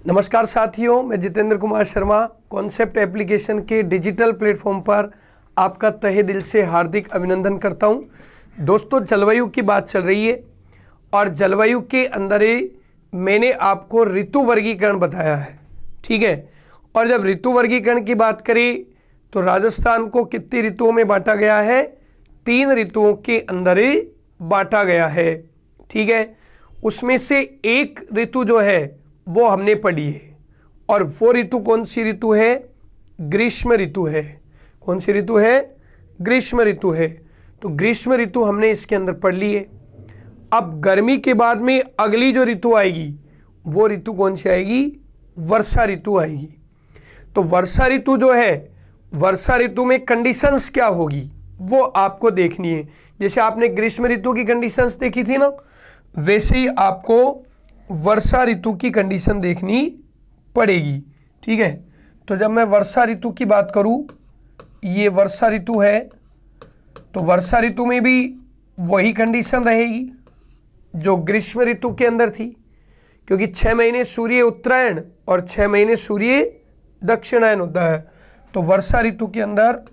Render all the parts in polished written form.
नमस्कार साथियों, मैं जितेंद्र कुमार शर्मा कॉन्सेप्ट एप्लीकेशन के डिजिटल प्लेटफॉर्म पर आपका तहे दिल से हार्दिक अभिनंदन करता हूं। दोस्तों, जलवायु की बात चल रही है और जलवायु के अंदर ही मैंने आपको ऋतु वर्गीकरण बताया है, ठीक है। और जब ऋतु वर्गीकरण की बात करें तो राजस्थान को कितनी ऋतुओं में बांटा गया है? 3 ऋतुओं के अंदर ही बांटा गया है, ठीक है। उसमें से एक ऋतु जो है वो हमने पढ़ी है और वो ऋतु कौन सी ऋतु है? ग्रीष्म ऋतु है। कौन सी ऋतु है? ग्रीष्म ऋतु है। तो ग्रीष्म ऋतु हमने इसके अंदर पढ़ ली है। अब गर्मी के बाद में अगली जो ऋतु आएगी वो ऋतु कौन सी आएगी? वर्षा ऋतु आएगी। तो वर्षा ऋतु जो है, वर्षा ऋतु में कंडीशंस क्या होगी वो आपको देखनी है। जैसे आपने ग्रीष्म ऋतु की कंडीशंस देखी थी ना, वैसे ही आपको वर्षा ऋतु की कंडीशन देखनी पड़ेगी, ठीक है। तो जब मैं वर्षा ऋतु की बात करूं, ये वर्षा ऋतु है, तो वर्षा ऋतु में भी वही कंडीशन रहेगी जो ग्रीष्म ऋतु के अंदर थी, क्योंकि 6 महीने सूर्य उत्तरायण और 6 महीने सूर्य दक्षिणायन होता है। तो वर्षा ऋतु के अंदर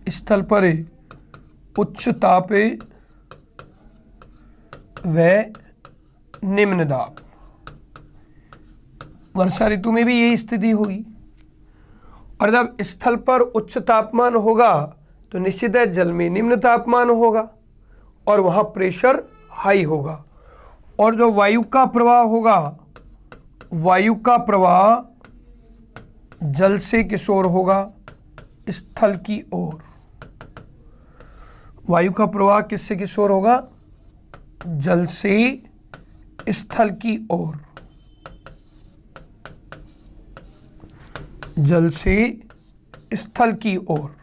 स्थल पर उच्च ताप व निम्न दाब, वर्षा ऋतु में भी यही स्थिति होगी। और जब स्थल पर उच्च तापमान होगा तो निश्चित है जल में निम्न तापमान होगा और वहाँ प्रेशर हाई होगा। और जो वायु का प्रवाह होगा, वायु का प्रवाह जल से किशोर होगा स्थल की ओर। वायु का प्रवाह किससे किशोर होगा? जल से स्थल की ओर, जल से स्थल की ओर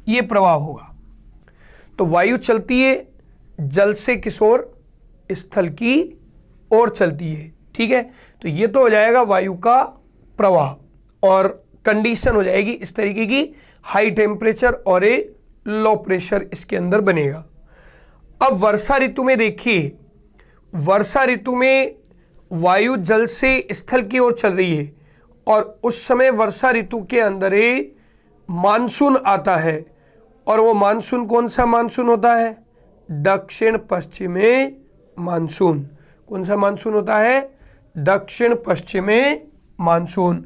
ये प्रवाह होगा। तो वायु चलती है जल से किशोर स्थल की ओर चलती है, ठीक है। तो ये तो हो जाएगा वायु का प्रवाह और कंडीशन हो जाएगी इस तरीके की, हाई टेम्परेचर और ए लो प्रेशर इसके अंदर बनेगा। अब वर्षा ऋतु में देखिए, वर्षा ऋतु में वायु जल से स्थल की ओर चल रही है और उस समय वर्षा ऋतु के अंदर ही मानसून आता है। और वो मानसून कौन सा मानसून होता है? दक्षिण पश्चिमी मानसून। कौन सा मानसून होता है? दक्षिण पश्चिमी मानसून।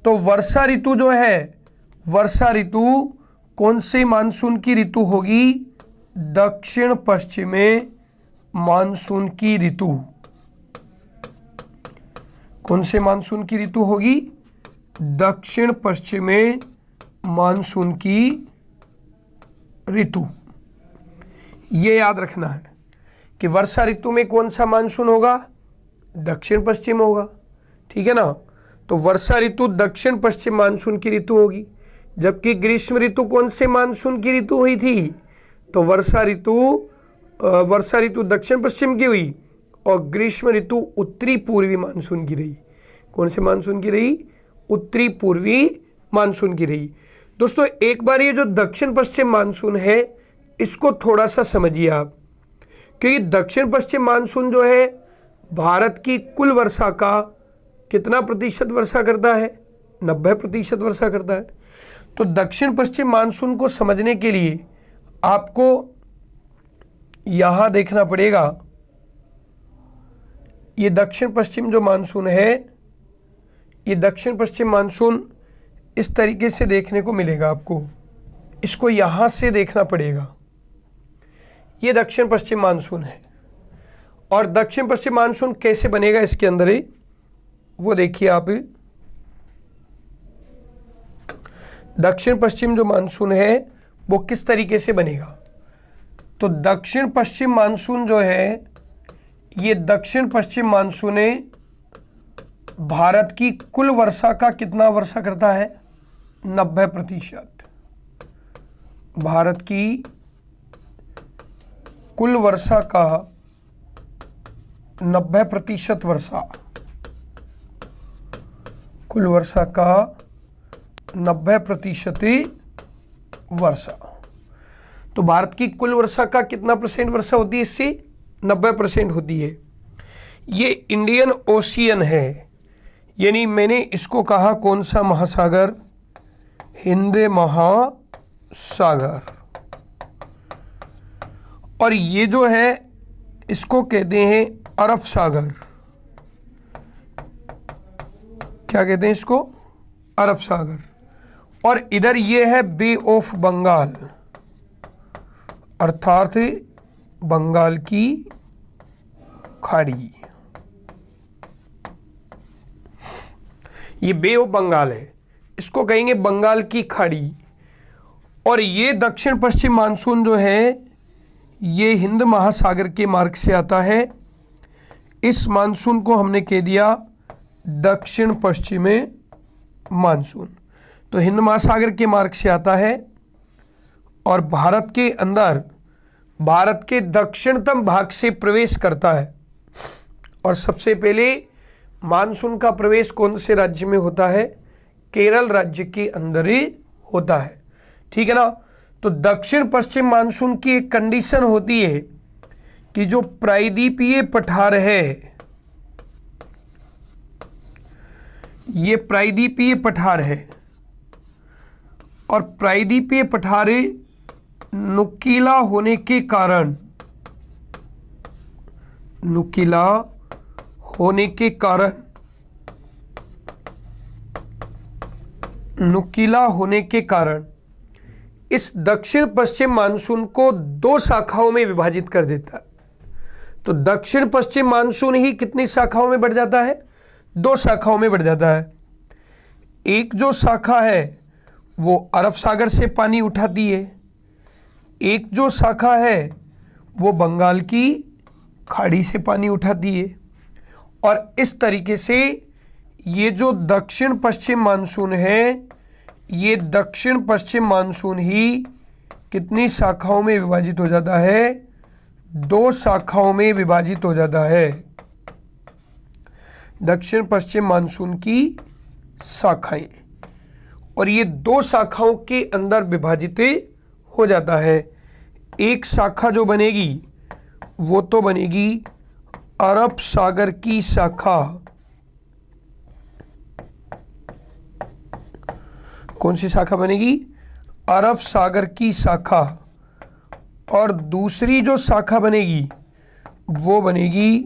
तो वर्षा ऋतु जो है, वर्षा ऋतु कौन से मानसून की ऋतु होगी? दक्षिण पश्चिमी मानसून की ऋतु। कौन से मानसून की ऋतु होगी? दक्षिण पश्चिमी मानसून की ऋतु। ये याद रखना है कि वर्षा ऋतु में कौन सा मानसून होगा? दक्षिण पश्चिम होगा, ठीक है ना। तो वर्षा ऋतु दक्षिण पश्चिम मानसून की ऋतु होगी। जबकि ग्रीष्म ऋतु कौन से मानसून की ऋतु हुई थी? तो वर्षा ऋतु दक्षिण पश्चिम की हुई और ग्रीष्म ऋतु उत्तरी पूर्वी मानसून की रही। कौन से मानसून की रही? उत्तरी पूर्वी मानसून की रही। दोस्तों, एक बार ये जो दक्षिण पश्चिम मानसून है इसको थोड़ा सा समझिए आप, क्योंकि दक्षिण पश्चिम मानसून जो है भारत की कुल वर्षा का कितना प्रतिशत वर्षा करता है? 90% वर्षा करता है। तो दक्षिण पश्चिम मानसून को समझने के लिए आपको यहाँ देखना पड़ेगा, ये दक्षिण पश्चिम जो मानसून है, ये दक्षिण पश्चिम मानसून इस तरीके से देखने को मिलेगा आपको। इसको यहाँ से देखना पड़ेगा। ये दक्षिण पश्चिम मानसून है और दक्षिण पश्चिम मानसून कैसे बनेगा इसके अंदर ही वो देखिए आप। दक्षिण पश्चिम जो मानसून है वो किस तरीके से बनेगा? तो दक्षिण पश्चिम मानसून जो है, ये दक्षिण पश्चिम मानसून भारत की कुल वर्षा का कितना वर्षा करता है? 90%। भारत की कुल वर्षा का 90% वर्षा, कुल वर्षा का 90% वर्षा। तो भारत की कुल वर्षा का कितना % वर्षा होती है इससे? 90% होती है। ये इंडियन ओशियन है, यानी मैंने इसको कहा कौन सा महासागर? हिंद महासागर। और ये जो है इसको कहते हैं अरब सागर। क्या कहते हैं इसको? अरब सागर। और इधर ये है बे ऑफ बंगाल, अर्थात बंगाल की खाड़ी। ये बे ऑफ बंगाल है, इसको कहेंगे बंगाल की खाड़ी। और ये दक्षिण पश्चिम मानसून जो है ये हिंद महासागर के मार्ग से आता है। इस मानसून को हमने कह दिया दक्षिण पश्चिमी मानसून। तो हिंद महासागर के मार्ग से आता है और भारत के अंदर, भारत के दक्षिणतम भाग से प्रवेश करता है। और सबसे पहले मानसून का प्रवेश कौन से राज्य में होता है? केरल राज्य के अंदर ही होता है। ठीक है ना। तो दक्षिण पश्चिम मानसून की एक कंडीशन होती है कि जो प्रायद्वीपीय पठार है, ये प्रायद्वीपीय पठार है और प्रायद्वीपीय पठार नुकीला होने के कारण, नुकीला होने के कारण, नुकीला होने के कारण इस दक्षिण पश्चिम मानसून को 2 शाखाओं में विभाजित कर देता है। तो दक्षिण पश्चिम मानसून ही कितनी शाखाओं में बढ़ जाता है? 2 शाखाओं में बढ़ जाता है। एक जो शाखा है वो अरब सागर से पानी उठाती है, एक जो शाखा है वो बंगाल की खाड़ी से पानी उठाती है। और इस तरीके से ये जो दक्षिण पश्चिम मानसून है, ये दक्षिण पश्चिम मानसून ही कितनी शाखाओं में विभाजित हो जाता है? 2 शाखाओं में विभाजित हो जाता है। दक्षिण पश्चिम मानसून की शाखाएं, और ये 2 शाखाओं के अंदर विभाजित हो जाता है। एक शाखा जो बनेगी वो तो बनेगी अरब सागर की शाखा। कौन सी शाखा बनेगी? अरब सागर की शाखा। और दूसरी जो शाखा बनेगी वो बनेगी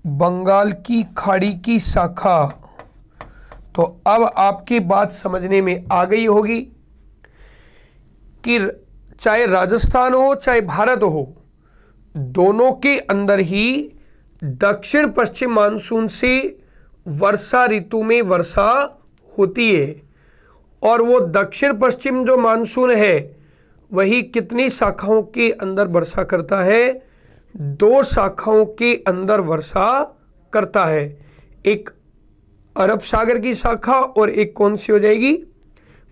बंगाल की खाड़ी की शाखा। तो अब आपकी बात समझने में आ गई होगी कि चाहे राजस्थान हो चाहे भारत हो, दोनों के अंदर ही दक्षिण पश्चिम मानसून से वर्षा ऋतु में वर्षा होती है। और वो दक्षिण पश्चिम जो मानसून है वही कितनी शाखाओं के अंदर वर्षा करता है? 2 शाखाओं के अंदर वर्षा करता है। एक अरब सागर की शाखा और एक कौन सी हो जाएगी?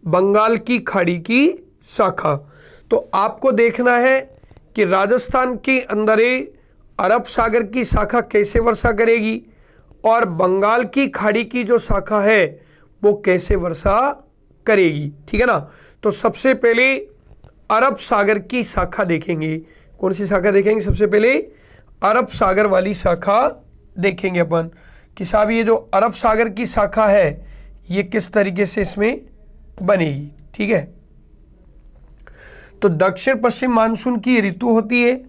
बंगाल की खाड़ी की शाखा। तो आपको देखना है कि राजस्थान के अंदर अरब सागर की शाखा कैसे वर्षा करेगी और बंगाल की खाड़ी की जो शाखा है वो कैसे वर्षा करेगी। ठीक है ना। तो सबसे पहले अरब सागर की शाखा देखेंगे। कौन सी शाखा देखेंगे? सबसे पहले अरब सागर वाली शाखा देखेंगे अपन कि साहब ये जो अरब सागर की शाखा है ये किस तरीके से इसमें बनेगी। ठीक है। तो दक्षिण पश्चिम मानसून की ऋतु होती है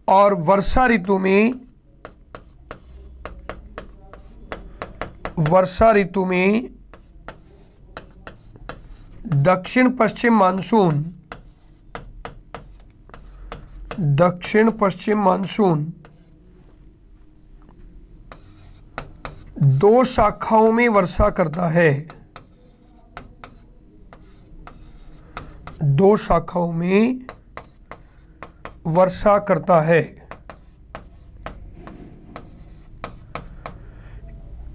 और वर्षा ऋतु में, वर्षा ऋतु में दक्षिण पश्चिम मानसून, दक्षिण पश्चिम मानसून 2 शाखाओं में वर्षा करता है। 2 शाखाओं में वर्षा करता है।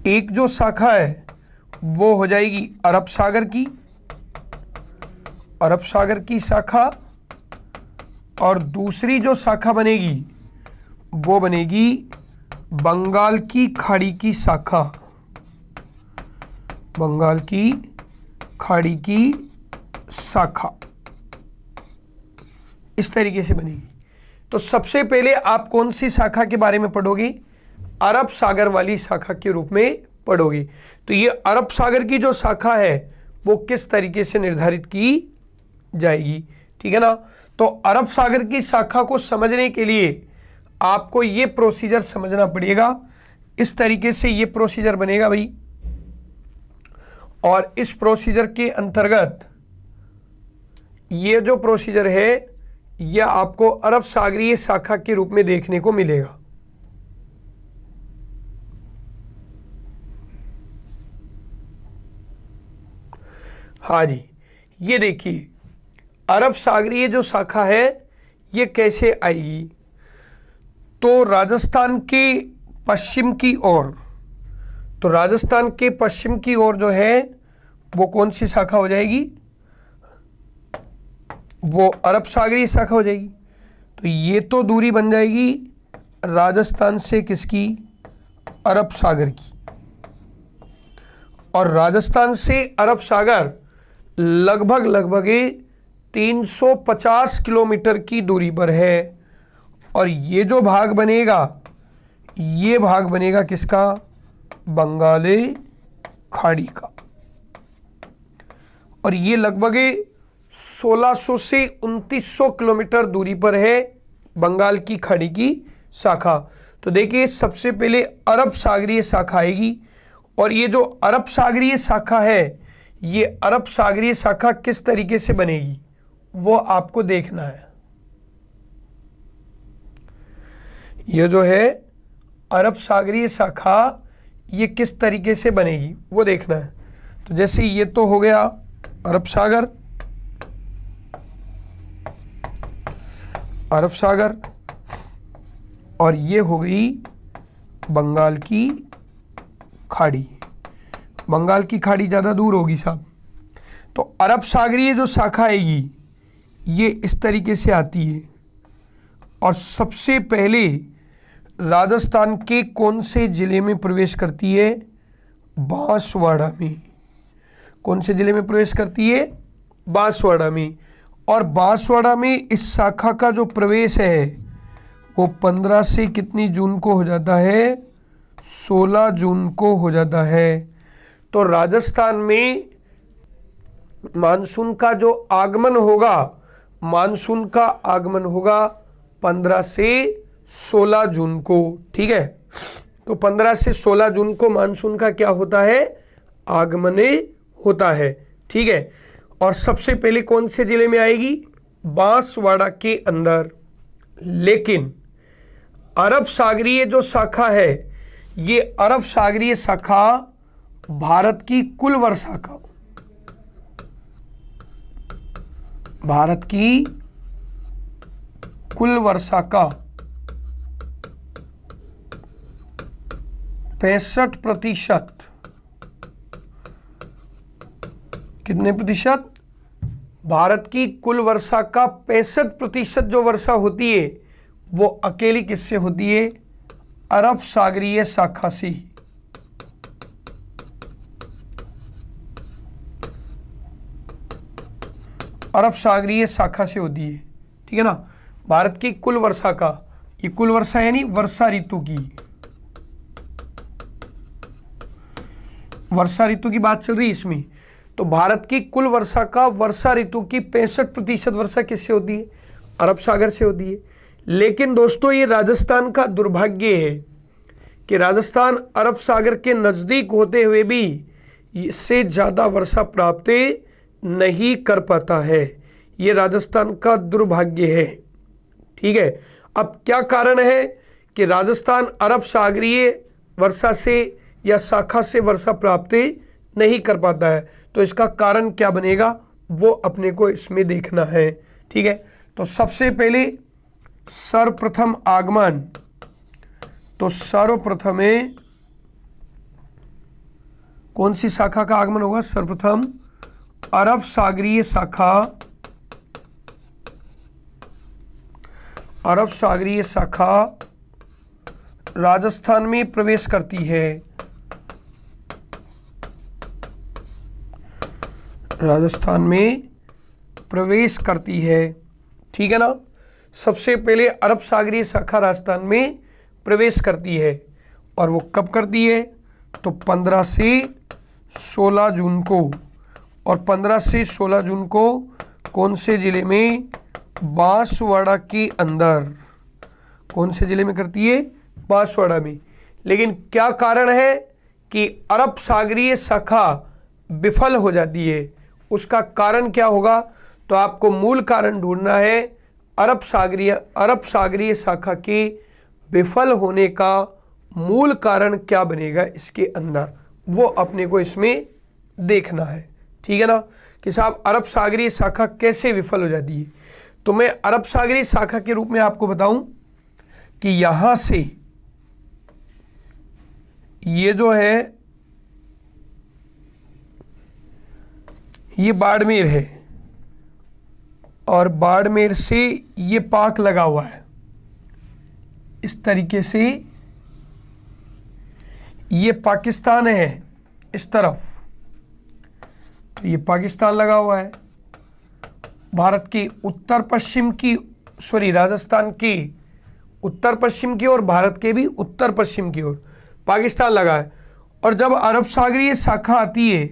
एक जो शाखा है वो हो जाएगी अरब सागर की, अरब सागर की शाखा। और दूसरी जो शाखा बनेगी वो बनेगी बंगाल की खाड़ी की शाखा, बंगाल की खाड़ी की शाखा। इस तरीके से बनेगी। तो सबसे पहले आप कौन सी शाखा के बारे में पढ़ोगे? अरब सागर वाली शाखा के रूप में पढ़ोगे। तो ये अरब सागर की जो शाखा है वो किस तरीके से निर्धारित की जाएगी, ठीक है ना। तो अरब सागर की शाखा को समझने के लिए आपको ये प्रोसीजर समझना पड़ेगा। इस तरीके से ये प्रोसीजर बनेगा भाई, और इस प्रोसीजर के अंतर्गत ये जो प्रोसीजर है यह आपको अरब सागरीय शाखा के रूप में देखने को मिलेगा। हाँ जी, ये देखिए अरब सागरीय जो शाखा है ये कैसे आएगी। तो राजस्थान के पश्चिम की ओर, तो राजस्थान के पश्चिम की ओर जो है वो कौन सी शाखा हो जाएगी? वो अरब सागरीय शाखा हो जाएगी। तो ये तो दूरी बन जाएगी राजस्थान से किसकी? अरब सागर की। और राजस्थान से अरब सागर लगभग 350 किलोमीटर की दूरी पर है। और ये जो भाग बनेगा, ये भाग बनेगा किसका? बंगाली खाड़ी का। और ये लगभग 1600 से 2900 किलोमीटर दूरी पर है बंगाल की खाड़ी की शाखा। तो देखिए सबसे पहले अरब सागरीय शाखा आएगी, और ये जो अरब सागरीय शाखा है, ये अरब सागरीय शाखा किस तरीके से बनेगी वो आपको देखना है। ये जो है अरब सागरीय शाखा ये किस तरीके से बनेगी वो देखना है। तो जैसे ये तो हो गया अरब सागर, अरब सागर, और ये हो गई बंगाल की खाड़ी। बंगाल की खाड़ी ज़्यादा दूर होगी साहब। तो अरब सागरीय जो शाखा आएगी ये इस तरीके से आती है, और सबसे पहले राजस्थान के कौन से ज़िले में प्रवेश करती है? बांसवाड़ा में। कौन से ज़िले में प्रवेश करती है? बांसवाड़ा में। और बांसवाड़ा में इस शाखा का जो प्रवेश है वो 15 से कितनी जून को हो जाता है? 16 जून को हो जाता है। तो राजस्थान में मानसून का जो आगमन होगा, मानसून का आगमन होगा 15 से 16 जून को, ठीक है। तो 15 से 16 जून को मानसून का क्या होता है? आगमन होता है, ठीक है। और सबसे पहले कौन से जिले में आएगी? बांसवाड़ा के अंदर। लेकिन अरब सागरीय जो शाखा है, ये अरब सागरीय शाखा भारत की कुल वर्षा का, भारत की कुल वर्षा का 65%, कितने प्रतिशत? भारत की कुल वर्षा का 65% जो वर्षा होती है वो अकेली किससे होती है? अरब सागरीय शाखा से ही। अरब सागरीय शाखा से होती है, ठीक है ना। भारत की कुल वर्षा का, ये कुल वर्षा यानी वर्षा ऋतु की, वर्षा ऋतु की बात चल रही है इसमें। तो भारत की कुल वर्षा का वर्षा ऋतु की 65% वर्षा किससे होती है? अरब सागर से होती है। लेकिन दोस्तों ये राजस्थान का दुर्भाग्य है कि राजस्थान अरब सागर के नज़दीक होते हुए भी इससे ज़्यादा वर्षा प्राप्त नहीं कर पाता है। ये राजस्थान का दुर्भाग्य है, ठीक है। अब क्या कारण है कि राजस्थान अरब सागरीय वर्षा से या शाखा से वर्षा प्राप्त नहीं कर पाता है? तो इसका कारण क्या बनेगा वो अपने को इसमें देखना है, ठीक है। तो सबसे पहले सर्वप्रथम आगमन, तो सर्वप्रथम में कौन सी शाखा का आगमन होगा? सर्वप्रथम अरब सागरीय शाखा, अरब सागरीय शाखा राजस्थान में प्रवेश करती है। राजस्थान में प्रवेश करती है, ठीक है ना। सबसे पहले अरब सागरीय शाखा राजस्थान में प्रवेश करती है, और वो कब करती है, तो 15 से 16 जून को। और 15 से 16 जून को कौन से ज़िले में, बांसवाड़ा के अंदर। कौन से ज़िले में करती है, बांसवाड़ा में। लेकिन क्या कारण है कि अरब सागरीय शाखा विफल हो जाती है, उसका कारण क्या होगा, तो आपको मूल कारण ढूंढना है। अरब सागरीय शाखा के विफल होने का मूल कारण क्या बनेगा इसके अंदर, वो अपने को इसमें देखना है। ठीक है ना, कि साहब अरब सागरीय शाखा कैसे विफल हो जाती है। तो मैं अरब सागरीय शाखा के रूप में आपको बताऊं कि यहां से ये जो है, ये बाड़मेर है, और बाड़मेर से ये पाक लगा हुआ है। इस तरीके से ये पाकिस्तान है इस तरफ, तो ये पाकिस्तान लगा हुआ है। भारत की उत्तर पश्चिम की, राजस्थान की उत्तर पश्चिम की ओर, भारत के भी उत्तर पश्चिम की ओर पाकिस्तान लगा है। और जब अरब सागरीय शाखा आती है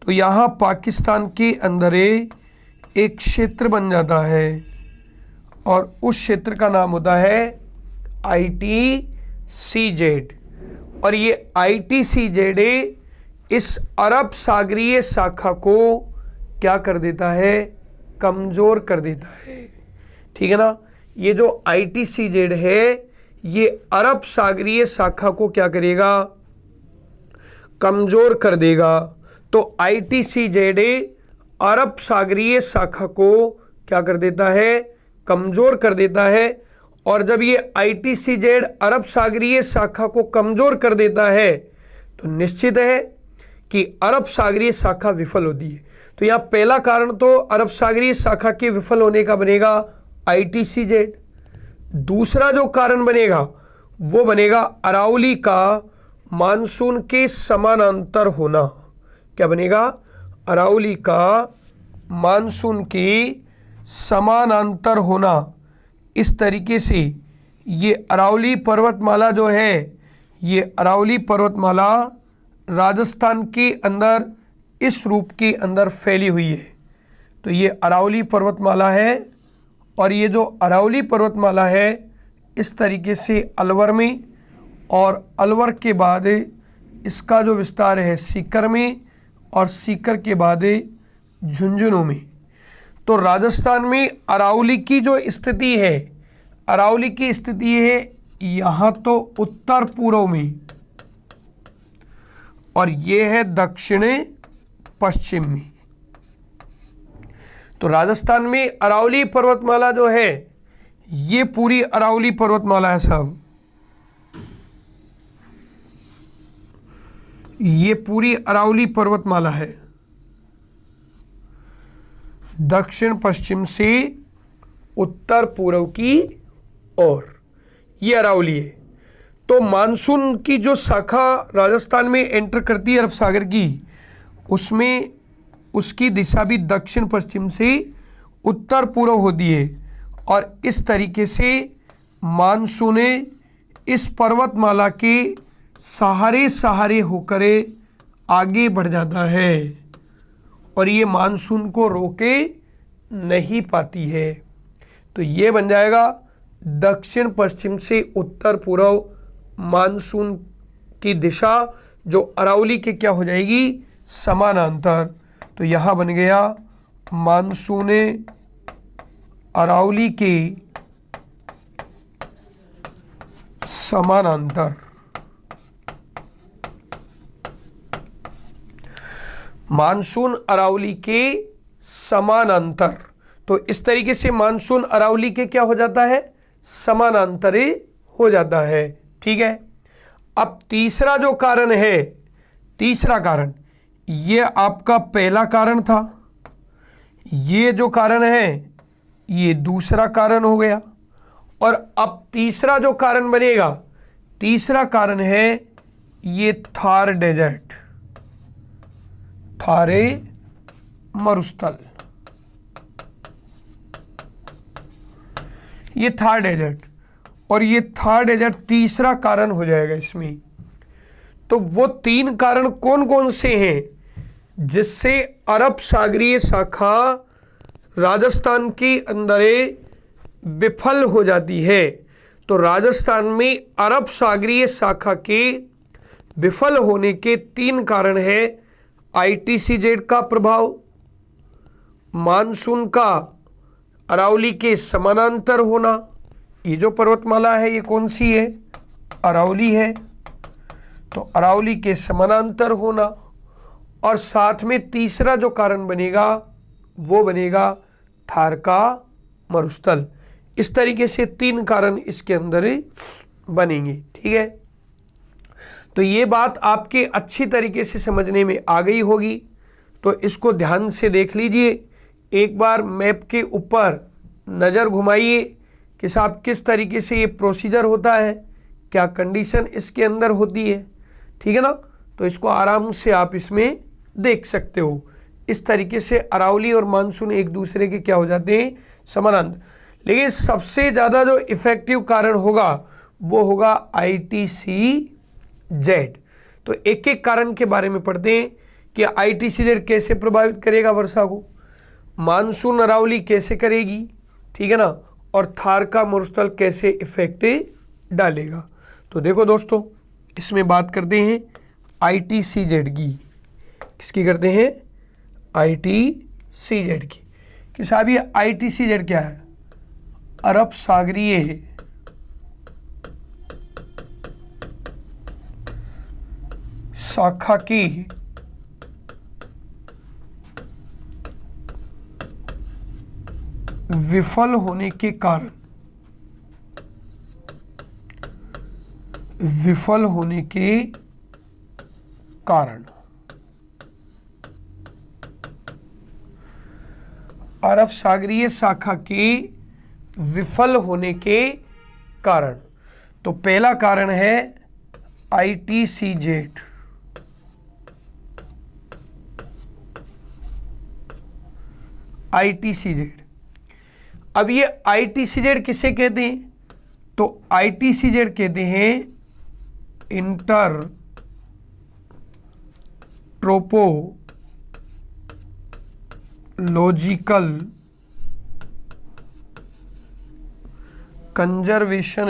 तो यहाँ पाकिस्तान के अंदर एक क्षेत्र बन जाता है, और उस क्षेत्र का नाम होता है ITCZ। और ये ITCZ इस अरब सागरीय शाखा को क्या कर देता है, कमज़ोर कर देता है। ठीक है ना, ये जो ITCZ है ये अरब सागरीय शाखा को क्या करेगा, कमज़ोर कर देगा। तो ITCZ अरब सागरीय शाखा को क्या कर देता है, कमज़ोर कर देता है। और जब ये ITCZ अरब सागरीय शाखा को कमज़ोर कर देता है तो निश्चित है कि अरब सागरीय शाखा विफल होती है। तो यहाँ पहला कारण तो अरब सागरीय शाखा के विफल होने का बनेगा ITCZ। दूसरा जो कारण बनेगा वो बनेगा अरावली का मानसून के समानांतर होना। क्या बनेगा, अरावली का मानसून के समानांतर होना। इस तरीके से ये अरावली पर्वतमाला जो है, ये अरावली पर्वतमाला राजस्थान के अंदर इस रूप के अंदर फैली हुई है। तो ये अरावली पर्वतमाला है, और ये जो अरावली पर्वतमाला है इस तरीके से अलवर में, और अलवर के बाद इसका जो विस्तार है सीकर में, और सीकर के बाद झुंझुनू में। तो राजस्थान में अरावली की जो स्थिति है, अरावली की स्थिति है यहाँ तो उत्तर पूर्व में, और ये है दक्षिण पश्चिम में। तो राजस्थान में अरावली पर्वतमाला जो है, ये पूरी अरावली पर्वतमाला है साहब, ये पूरी अरावली पर्वतमाला है। दक्षिण पश्चिम से उत्तर पूर्व की ओर ये अरावली है। तो मानसून की जो शाखा राजस्थान में एंटर करती है अरब सागर की, उसमें उसकी दिशा भी दक्षिण पश्चिम से उत्तर पूर्व होती है। और इस तरीके से मानसून इस पर्वतमाला के सहारे सहारे होकर आगे बढ़ जाता है, और ये मानसून को रोके नहीं पाती है। तो ये बन जाएगा दक्षिण पश्चिम से उत्तर पूर्व मानसून की दिशा, जो अरावली के क्या हो जाएगी, समानांतर। तो यहाँ बन गया मानसून अरावली के समानांतर। मानसून अरावली के समानांतर। तो इस तरीके से मानसून अरावली के क्या हो जाता है, समानांतर हो जाता है। ठीक है, अब तीसरा जो कारण है, तीसरा कारण, ये आपका पहला कारण था, ये जो कारण है ये दूसरा कारण हो गया। और अब तीसरा जो कारण बनेगा, तीसरा कारण है ये थार डेजर्ट, थारे मरुस्थल। ये थर्ड एजेंट, और ये थर्ड एजेंट तीसरा कारण हो जाएगा इसमें। तो वो 3 कारण कौन कौन से हैं जिससे अरब सागरीय शाखा राजस्थान के अंदर विफल हो जाती है? तो राजस्थान में अरब सागरीय शाखा के विफल होने के 3 कारण है। ITCZ का प्रभाव, मानसून का अरावली के समानांतर होना, ये जो पर्वतमाला है ये कौन सी है? अरावली है, तो अरावली के समानांतर होना, और साथ में तीसरा जो कारण बनेगा वो बनेगा थार का मरुस्थल। इस तरीके से 3 कारण इसके अंदर बनेंगे, ठीक है। तो ये बात आपके अच्छी तरीके से समझने में आ गई होगी, तो इसको ध्यान से देख लीजिए। एक बार मैप के ऊपर नज़र घुमाइए कि साहब किस तरीके से ये प्रोसीजर होता है, क्या कंडीशन इसके अंदर होती है, ठीक है ना। तो इसको आराम से आप इसमें देख सकते हो। इस तरीके से अरावली और मानसून एक दूसरे के क्या हो जाते हैं? समानांतर। लेकिन सबसे ज़्यादा जो इफेक्टिव कारण होगा वो होगा ITCZ। तो एक एक कारण के बारे में पढ़ते हैं कि ITCZ कैसे प्रभावित करेगा वर्षा को, मानसून अरावली कैसे करेगी, ठीक है ना, और थार का मरुस्थल कैसे इफेक्ट डालेगा। तो देखो दोस्तों, इसमें बात करते हैं ITCZ की। किसकी करते हैं? ITCZ की। कि साहब ये ITCZ क्या है? अरब सागरीय शाखा की विफल होने के कारण, विफल होने के कारण अरब सागरीय शाखा के विफल होने के कारण। तो पहला कारण है ITCZ। ITCZ। अब ये ITCZ किसे कहते हैं? तो ITCZ कहते हैं inter tropological conservation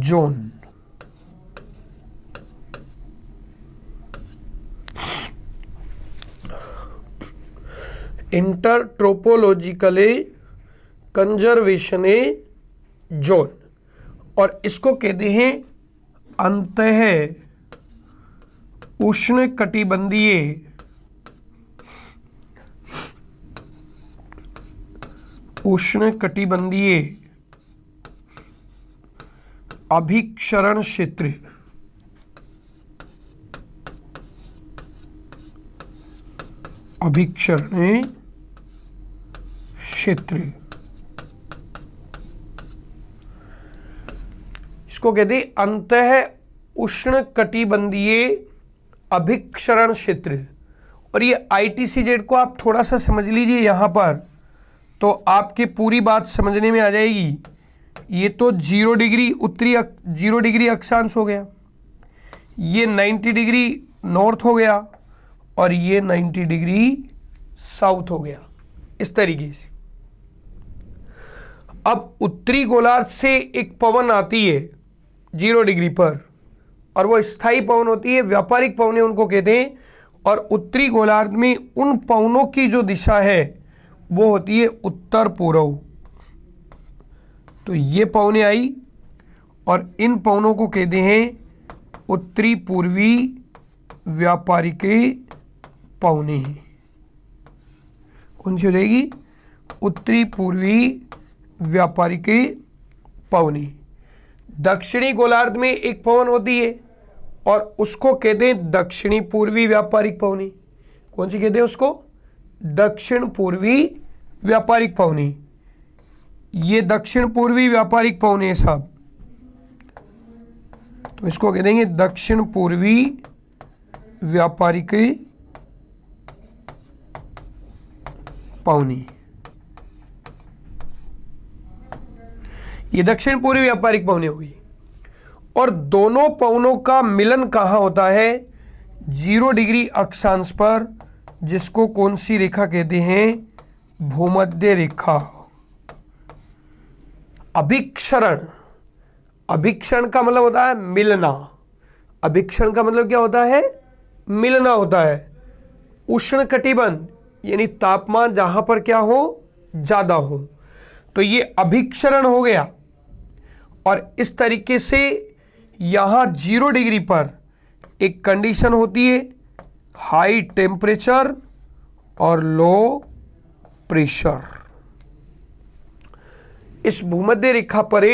zone. Inter tropological conservation zone, और इसको कहते हैं अंतः उष्णकटिबंधीय अभिक्षरण क्षेत्र। अभिक्षरण क्षेत्र, इसको कहते हैं अंतः उष्णकटिबंधीय अभिक्षरण क्षेत्र। और ये ITCZ को आप थोड़ा सा समझ लीजिए यहाँ पर, तो आपकी पूरी बात समझने में आ जाएगी। ये तो 0 डिग्री उत्तरी 0 डिग्री अक्षांश हो गया, ये 90 डिग्री नॉर्थ हो गया, और ये 90 डिग्री साउथ हो गया, इस तरीके से। अब उत्तरी गोलार्ध से एक पवन आती है 0 डिग्री पर, और वो स्थायी पवन होती है, व्यापारिक पवनें उनको कहते हैं। और उत्तरी गोलार्ध में उन पवनों की जो दिशा है वो होती है उत्तर पूर्व। तो ये पवनें आई, और इन पवनों को कहते हैं उत्तरी पूर्वी व्यापारिक पवनें। कौन सी हो जाएगी? उत्तरी पूर्वी व्यापारिक पवनें। दक्षिणी गोलार्ध में एक पवन होती है और उसको कहते हैं दक्षिणी पूर्वी व्यापारिक पवनी। कौन सी कहते हैं उसको? दक्षिण पूर्वी व्यापारिक पवनी। ये दक्षिण पूर्वी व्यापारिक पवनी है साहब, तो इसको कह देंगे दक्षिण पूर्वी व्यापारिक पौनी। ये दक्षिण पूर्वी व्यापारिक पौनी होगी। और दोनों पौनों का मिलन कहाँ होता है? 0 डिग्री अक्षांश पर, जिसको कौन सी रेखा कहते हैं? भूमध्य रेखा। अभिक्षरण, अभिक्षण का मतलब होता है मिलना। अभिक्षण का मतलब क्या होता है? मिलना होता है। उष्ण कटिबंध यानी तापमान जहां पर क्या हो? ज्यादा हो, तो ये अभिक्षरण हो गया। और इस तरीके से यहां 0 डिग्री पर एक कंडीशन होती है, हाई टेम्परेचर और लो प्रेशर। इस भूमध्य रेखा पर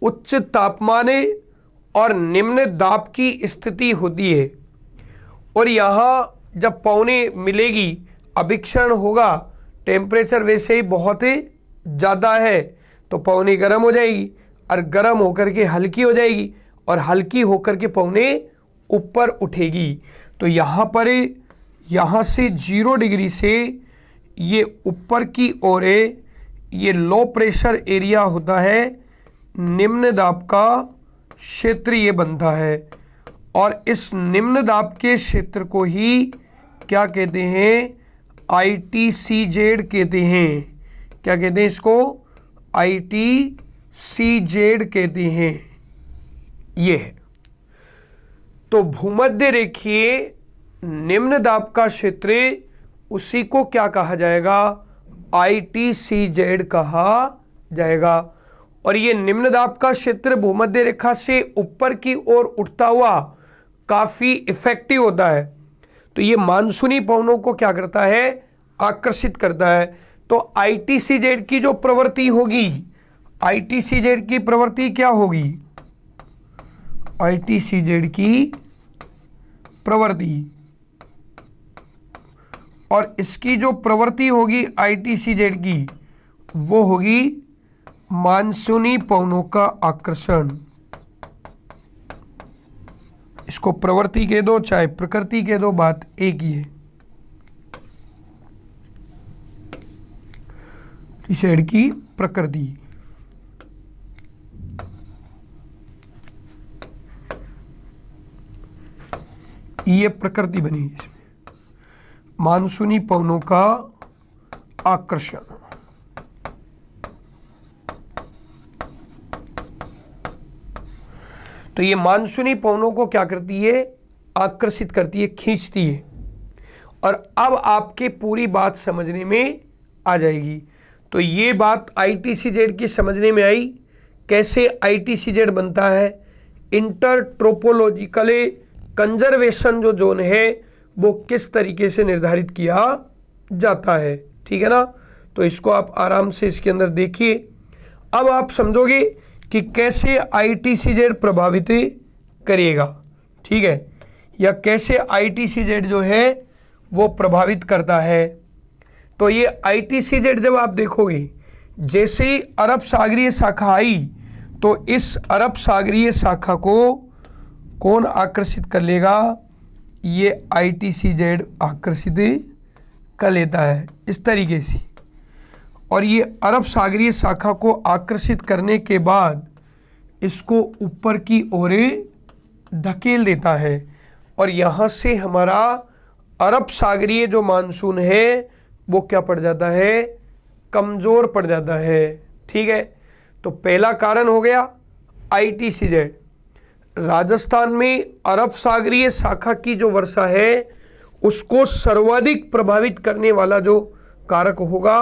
उच्च तापमान और निम्न दाब की स्थिति होती है। और यहाँ जब पौने मिलेगी, अभिक्षण होगा, टेम्परेचर वैसे ही बहुत ही ज़्यादा है, तो पौने गर्म हो जाएगी और गर्म होकर के हल्की हो जाएगी और हल्की होकर के पौने ऊपर उठेगी। तो यहाँ पर यहाँ से 0 डिग्री से ये ऊपर की ओर ये लो प्रेशर एरिया होता है, निम्न दाब का क्षेत्र ये बनता है। और इस निम्न दाब के क्षेत्र को ही क्या कहते हैं? ITCZ कहते हैं। क्या कहते हैं इसको? ITCZ कहते हैं। ये है। तो भूमध्य रेखीय निम्न दाब का क्षेत्र, उसी को क्या कहा जाएगा? ITCZ कहा जाएगा। और ये निम्न दाब का क्षेत्र भूमध्य रेखा से ऊपर की ओर उठता हुआ काफी इफेक्टिव होता है। तो ये मानसूनी पवनों को क्या करता है? आकर्षित करता है। तो ITCZ की जो प्रवृत्ति होगी, ITCZ की प्रवृत्ति क्या होगी? ITCZ की प्रवृत्ति, और इसकी जो प्रवृत्ति होगी ITCZ की, वो होगी मानसूनी पवनों का आकर्षण। इसको प्रवृत्ति कह दो चाहे प्रकृति कह दो, बात एक ही है। ITCZ की प्रकृति। ये प्रकृति बनी इसमें, मानसूनी पवनों का आकर्षण। तो ये मानसूनी पवनों को क्या करती है? आकर्षित करती है, खींचती है। और अब आपके पूरी बात समझने में आ जाएगी। तो ये बात ITCZ की समझने में आई, कैसे ITCZ बनता है। इंटर ट्रोपोलॉजिकल कंजर्वेशन जो जोन है वो किस तरीके से निर्धारित किया जाता है, ठीक है ना। तो इसको आप आराम से इसके अंदर देखिए। अब आप समझोगे कि कैसे ITCZ प्रभावित करेगा, ठीक है, या कैसे ITCZ जो है वो प्रभावित करता है। तो ये ITCZ जब आप देखोगे, जैसे ही अरब सागरीय शाखा आई, तो इस अरब सागरीय शाखा को कौन आकर्षित कर लेगा? ये ITCZ आकर्षित कर लेता है इस तरीके से। और ये अरब सागरीय शाखा को आकर्षित करने के बाद इसको ऊपर की ओर धकेल देता है। और यहाँ से हमारा अरब सागरीय जो मानसून है वो क्या पड़ जाता है? कमज़ोर पड़ जाता है, ठीक है। तो पहला कारण हो गया ITCZ। राजस्थान में अरब सागरीय शाखा की जो वर्षा है उसको सर्वाधिक प्रभावित करने वाला जो कारक होगा,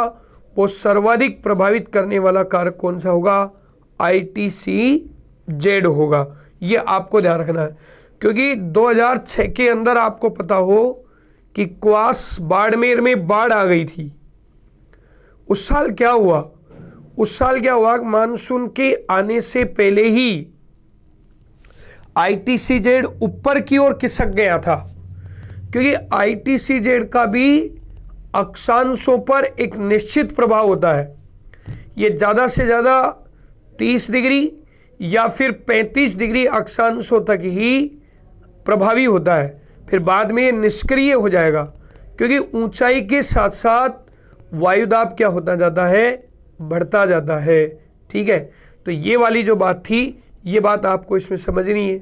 वो सर्वाधिक प्रभावित करने वाला कारक कौन सा होगा? ITCZ होगा। ये आपको ध्यान रखना है, क्योंकि 2006 के अंदर आपको पता हो कि क्वास बाड़मेर में बाढ़ आ गई थी। उस साल क्या हुआ? मानसून के आने से पहले ही ITCZ ऊपर की ओर खिसक गया था, क्योंकि ITCZ का भी अक्षांशों पर एक निश्चित प्रभाव होता है। ये ज़्यादा से ज़्यादा 30 डिग्री या फिर 35 डिग्री अक्षांशों तक ही प्रभावी होता है, फिर बाद में ये निष्क्रिय हो जाएगा, क्योंकि ऊंचाई के साथ साथ वायुदाब क्या होता जाता है, बढ़ता जाता है। ठीक है, तो ये वाली जो बात थी, ये बात आपको इसमें समझनी है।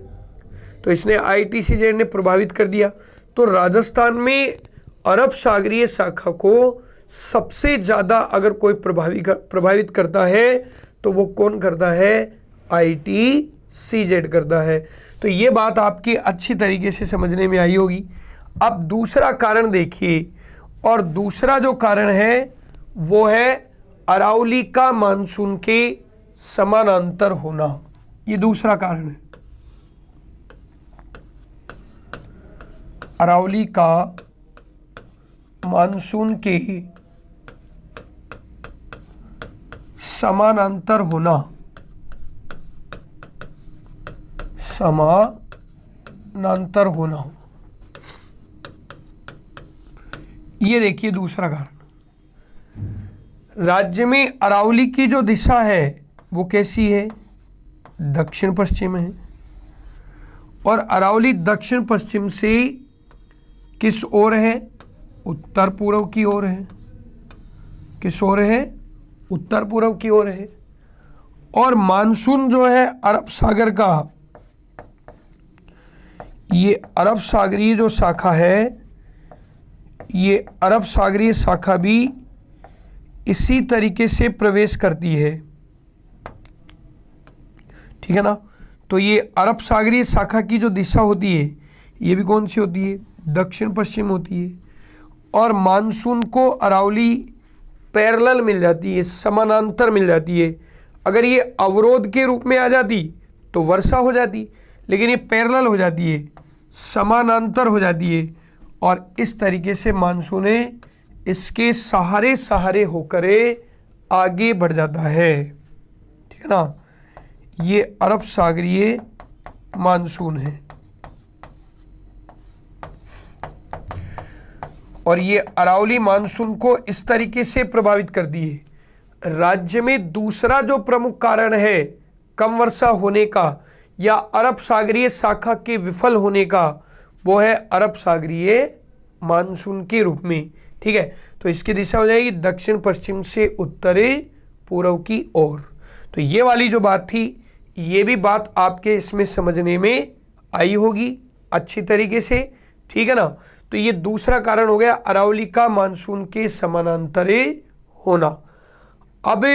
तो इसने ITCZ ने प्रभावित कर दिया। तो राजस्थान में अरब सागरीय शाखा को सबसे ज़्यादा अगर कोई प्रभावित करता है तो वो कौन करता है, ITCZ करता है। तो ये बात आपकी अच्छी तरीके से समझने में आई होगी। अब दूसरा कारण देखिए, और दूसरा जो कारण है वो है अरावली का मानसून के समानांतर होना। ये दूसरा कारण है, अरावली का मानसून के समानांतर होना, समानांतर होना। ये देखिए दूसरा कारण, राज्य में अरावली की जो दिशा है वो कैसी है, दक्षिण पश्चिम है। और अरावली दक्षिण पश्चिम से किस ओर है, उत्तर पूर्व की ओर है। किस ओर है, उत्तर पूर्व की ओर है। और मानसून जो है अरब सागर का, ये अरब सागरीय जो शाखा है, ये अरब सागरीय शाखा भी इसी तरीके से प्रवेश करती है। ठीक है ना। तो ये अरब सागरीय शाखा की जो दिशा होती है ये भी कौन सी होती है, दक्षिण पश्चिम होती है। और मानसून को अरावली पैरेलल मिल जाती है, समानांतर मिल जाती है। अगर ये अवरोध के रूप में आ जाती तो वर्षा हो जाती, लेकिन ये पैरेलल हो जाती है, समानांतर हो जाती है। और इस तरीके से मानसून इसके सहारे सहारे होकर आगे बढ़ जाता है। ठीक है ना। ये अरब सागरीय मानसून है। और ये अरावली मानसून को इस तरीके से प्रभावित करती है। राज्य में दूसरा जो प्रमुख कारण है कम वर्षा होने का या अरब सागरीय शाखा के विफल होने का, वो है अरब सागरीय मानसून के रूप में। ठीक है, तो इसकी दिशा हो जाएगी दक्षिण पश्चिम से उत्तर पूर्व की ओर। तो ये वाली जो बात थी, ये भी बात आपके इसमें समझने में आई होगी अच्छी तरीके से। ठीक है ना। तो ये दूसरा कारण हो गया अरावली का मानसून के समानांतर होना। अब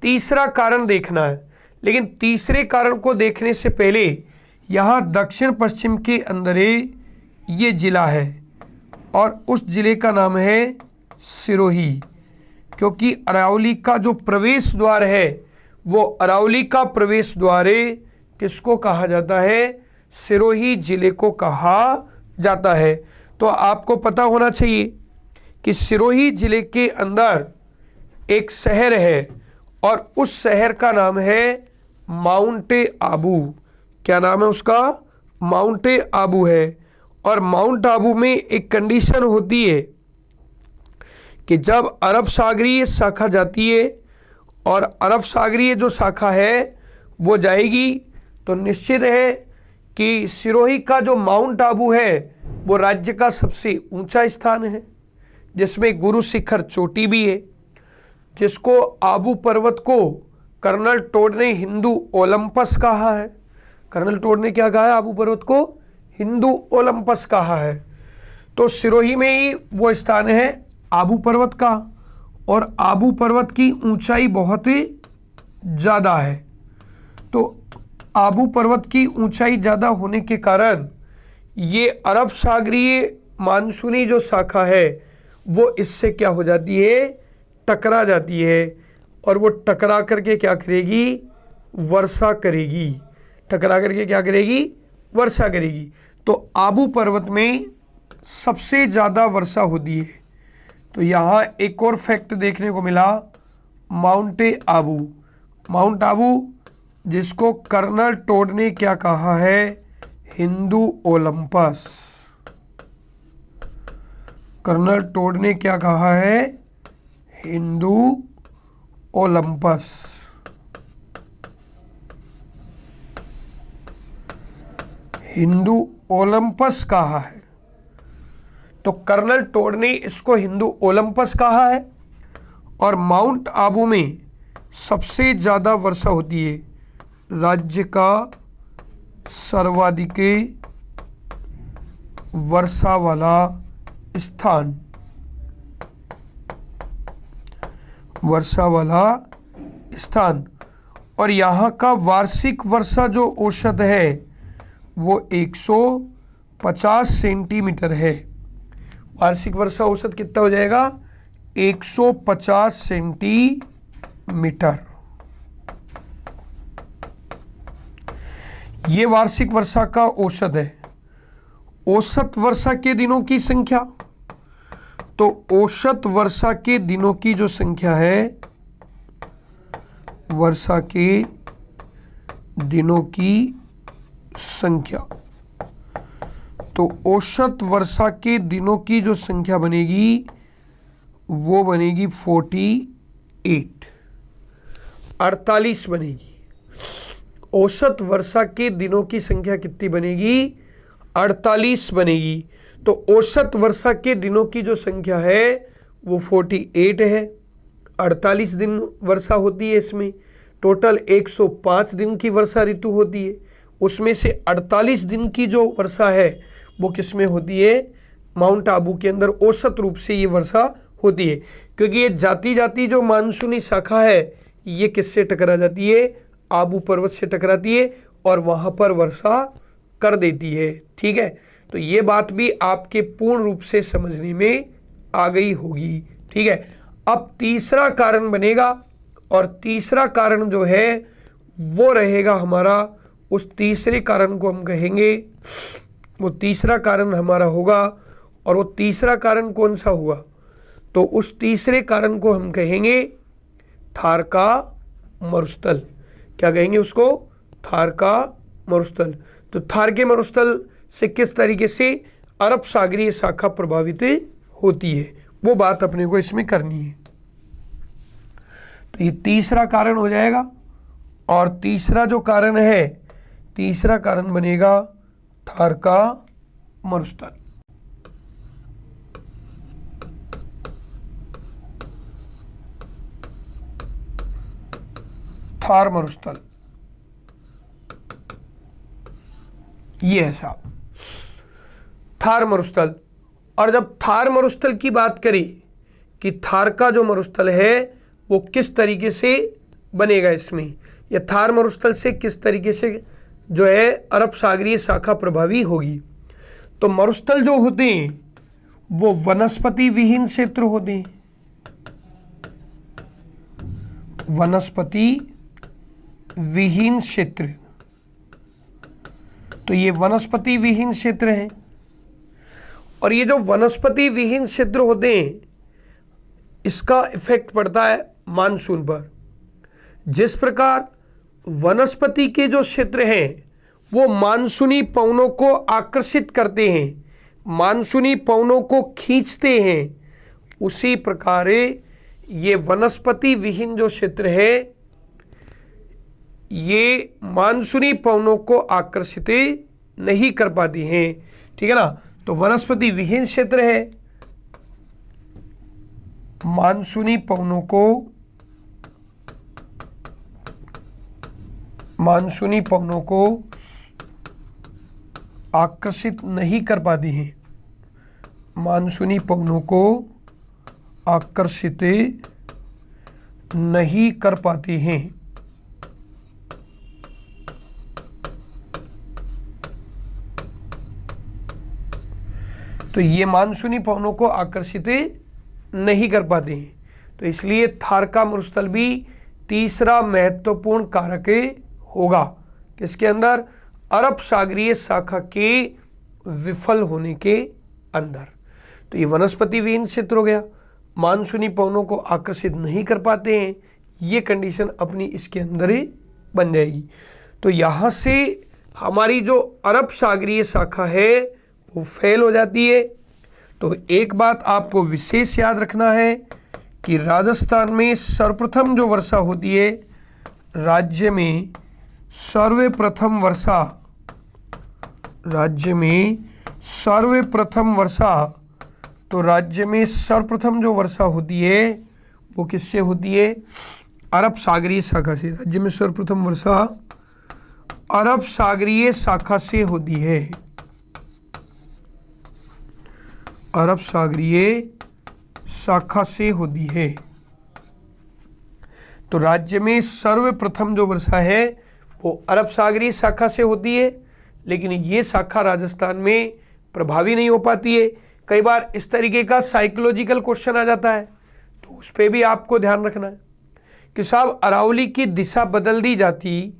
तीसरा कारण देखना है, लेकिन तीसरे कारण को देखने से पहले यहाँ दक्षिण पश्चिम के अंदर ये जिला है और उस जिले का नाम है सिरोही। क्योंकि अरावली का जो प्रवेश द्वार है वो अरावली का प्रवेश द्वार किसको कहा जाता है, सिरोही जिले को कहा जाता है। तो आपको पता होना चाहिए कि सिरोही जिले के अंदर एक शहर है और उस शहर का नाम है माउंट आबू। क्या नाम है उसका, माउंट आबू है। और माउंट आबू में एक कंडीशन होती है कि जब अरब सागरीय शाखा जाती है और अरब सागरीय जो शाखा है वो जाएगी तो निश्चित है कि सिरोही का जो माउंट आबू है वो राज्य का सबसे ऊंचा स्थान है, जिसमें गुरु शिखर चोटी भी है, जिसको आबू पर्वत को कर्नल टोड ने हिंदू ओलंपस कहा है। कर्नल टोड ने क्या कहा है, आबू पर्वत को हिंदू ओलंपस कहा है। तो सिरोही में ही वो स्थान है आबू पर्वत का, और आबू पर्वत की ऊंचाई बहुत ही ज़्यादा है। तो आबू पर्वत की ऊंचाई ज़्यादा होने के कारण ये अरब सागरीय मानसूनी जो शाखा है वो इससे क्या हो जाती है, टकरा जाती है। और वो टकरा करके क्या करेगी, वर्षा करेगी। टकरा करके क्या करेगी, वर्षा करेगी। तो आबू पर्वत में सबसे ज़्यादा वर्षा होती है। तो यहाँ एक और फैक्ट देखने को मिला, माउंट आबू। माउंट आबू जिसको कर्नल टोड ने क्या कहा है, हिंदू ओलंपस। कर्नल टोड ने क्या कहा है, हिंदू ओलंपस। हिंदू ओलंपस कहा है। तो कर्नल टोड ने इसको हिंदू ओलंपस कहा है। और माउंट आबू में सबसे ज़्यादा वर्षा होती है, राज्य का सर्वाधिक वर्षा वाला स्थान, वर्षा वाला स्थान। और यहाँ का वार्षिक वर्षा जो औसत है वो 150 सेंटीमीटर है। वार्षिक वर्षा औसत कितना हो जाएगा? 150 सेंटीमीटर। ये वार्षिक वर्षा का औसत है। औसत वर्षा के दिनों की संख्या, तो औसत वर्षा के दिनों की जो संख्या है, वर्षा के दिनों की संख्या, तो औसत वर्षा के दिनों की जो संख्या बनेगी वो बनेगी 48 बनेगी। औसत वर्षा के दिनों की संख्या कितनी बनेगी? 48 बनेगी। तो औसत वर्षा के दिनों की जो संख्या है वो 48 है। 48 दिन वर्षा होती है इसमें। टोटल 105 दिन की वर्षा ऋतु होती है, उसमें से 48 दिन की जो वर्षा है वो किस में होती है? माउंट आबू के अंदर औसत रूप से ये वर्षा होती है। क्योंकि ये जाती जाती जो मानसूनी शाखा है ये किससे टकरा जाती है? आबू पर्वत से टकराती है और वहाँ पर वर्षा कर देती है। ठीक है, तो ये बात भी आपके पूर्ण रूप से समझने में आ गई होगी। ठीक है, अब तीसरा कारण बनेगा और तीसरा कारण जो है वो रहेगा हमारा, उस तीसरे कारण को हम कहेंगे, वो तीसरा कारण हमारा होगा। और वो तीसरा कारण कौन सा हुआ? तो उस तीसरे कारण को हम कहेंगे थार का मरुस्थल। क्या कहेंगे उसको? थार का मरुस्थल। तो थार के मरुस्थल से किस तरीके से अरब सागरीय शाखा प्रभावित होती है वो बात अपने को इसमें करनी है। तो ये तीसरा कारण हो जाएगा। और तीसरा जो कारण है, तीसरा कारण बनेगा थार का मरुस्थल। थार मरुस्थल ये है साहब, थार मरुस्थल। और जब थार मरुस्थल की बात करें कि थार का जो मरुस्थल है वो किस तरीके से बनेगा इसमें, या थार मरुस्थल से किस तरीके से जो है अरब सागरीय शाखा प्रभावी होगी, तो मरुस्थल जो होते हैं वो वनस्पति विहीन क्षेत्र होते हैं। वनस्पति विहीन क्षेत्र, तो ये वनस्पति विहीन क्षेत्र है। और ये जो वनस्पति विहीन क्षेत्र होते हैं इसका इफेक्ट पड़ता है मानसून पर। जिस प्रकार वनस्पति के जो क्षेत्र हैं वो मानसूनी पवनों को आकर्षित करते हैं, मानसूनी पवनों को खींचते हैं, उसी प्रकार ये वनस्पति विहीन जो क्षेत्र है ये मानसूनी पवनों को आकर्षित नहीं कर पाती हैं। ठीक है ना, तो वनस्पति विहीन क्षेत्र है, मानसूनी पवनों को आकर्षित नहीं कर पाती हैं, मानसूनी पवनों को आकर्षित नहीं कर पाती हैं। तो ये मानसूनी पवनों को आकर्षित नहीं कर पाते हैं। तो इसलिए थार का मरुस्थल भी तीसरा महत्वपूर्ण कारक होगा किसके अंदर? अरब सागरीय शाखा के विफल होने के अंदर। तो ये वनस्पति विहीन क्षेत्र हो गया, मानसूनी पवनों को आकर्षित नहीं कर पाते हैं, ये कंडीशन अपनी इसके अंदर ही बन जाएगी। तो यहाँ से हमारी जो अरब सागरीय शाखा है वो फेल हो जाती है। तो एक बात आपको विशेष याद रखना है कि राजस्थान में सर्वप्रथम जो वर्षा होती है, राज्य में सर्वप्रथम वर्षा तो राज्य में सर्वप्रथम जो वर्षा होती है वो किससे होती है? अरब सागरीय शाखा से। राज्य में सर्वप्रथम वर्षा अरब सागरीय शाखा से होती है। अरब सागरीय शाखा से होती है। तो राज्य में सर्वप्रथम जो वर्षा है वो अरब सागरीय शाखा से होती है, लेकिन ये शाखा राजस्थान में प्रभावी नहीं हो पाती है। कई बार इस तरीके का साइकोलॉजिकल क्वेश्चन आ जाता है, तो उस पर भी आपको ध्यान रखना है कि साहब अरावली की दिशा बदल दी जाती,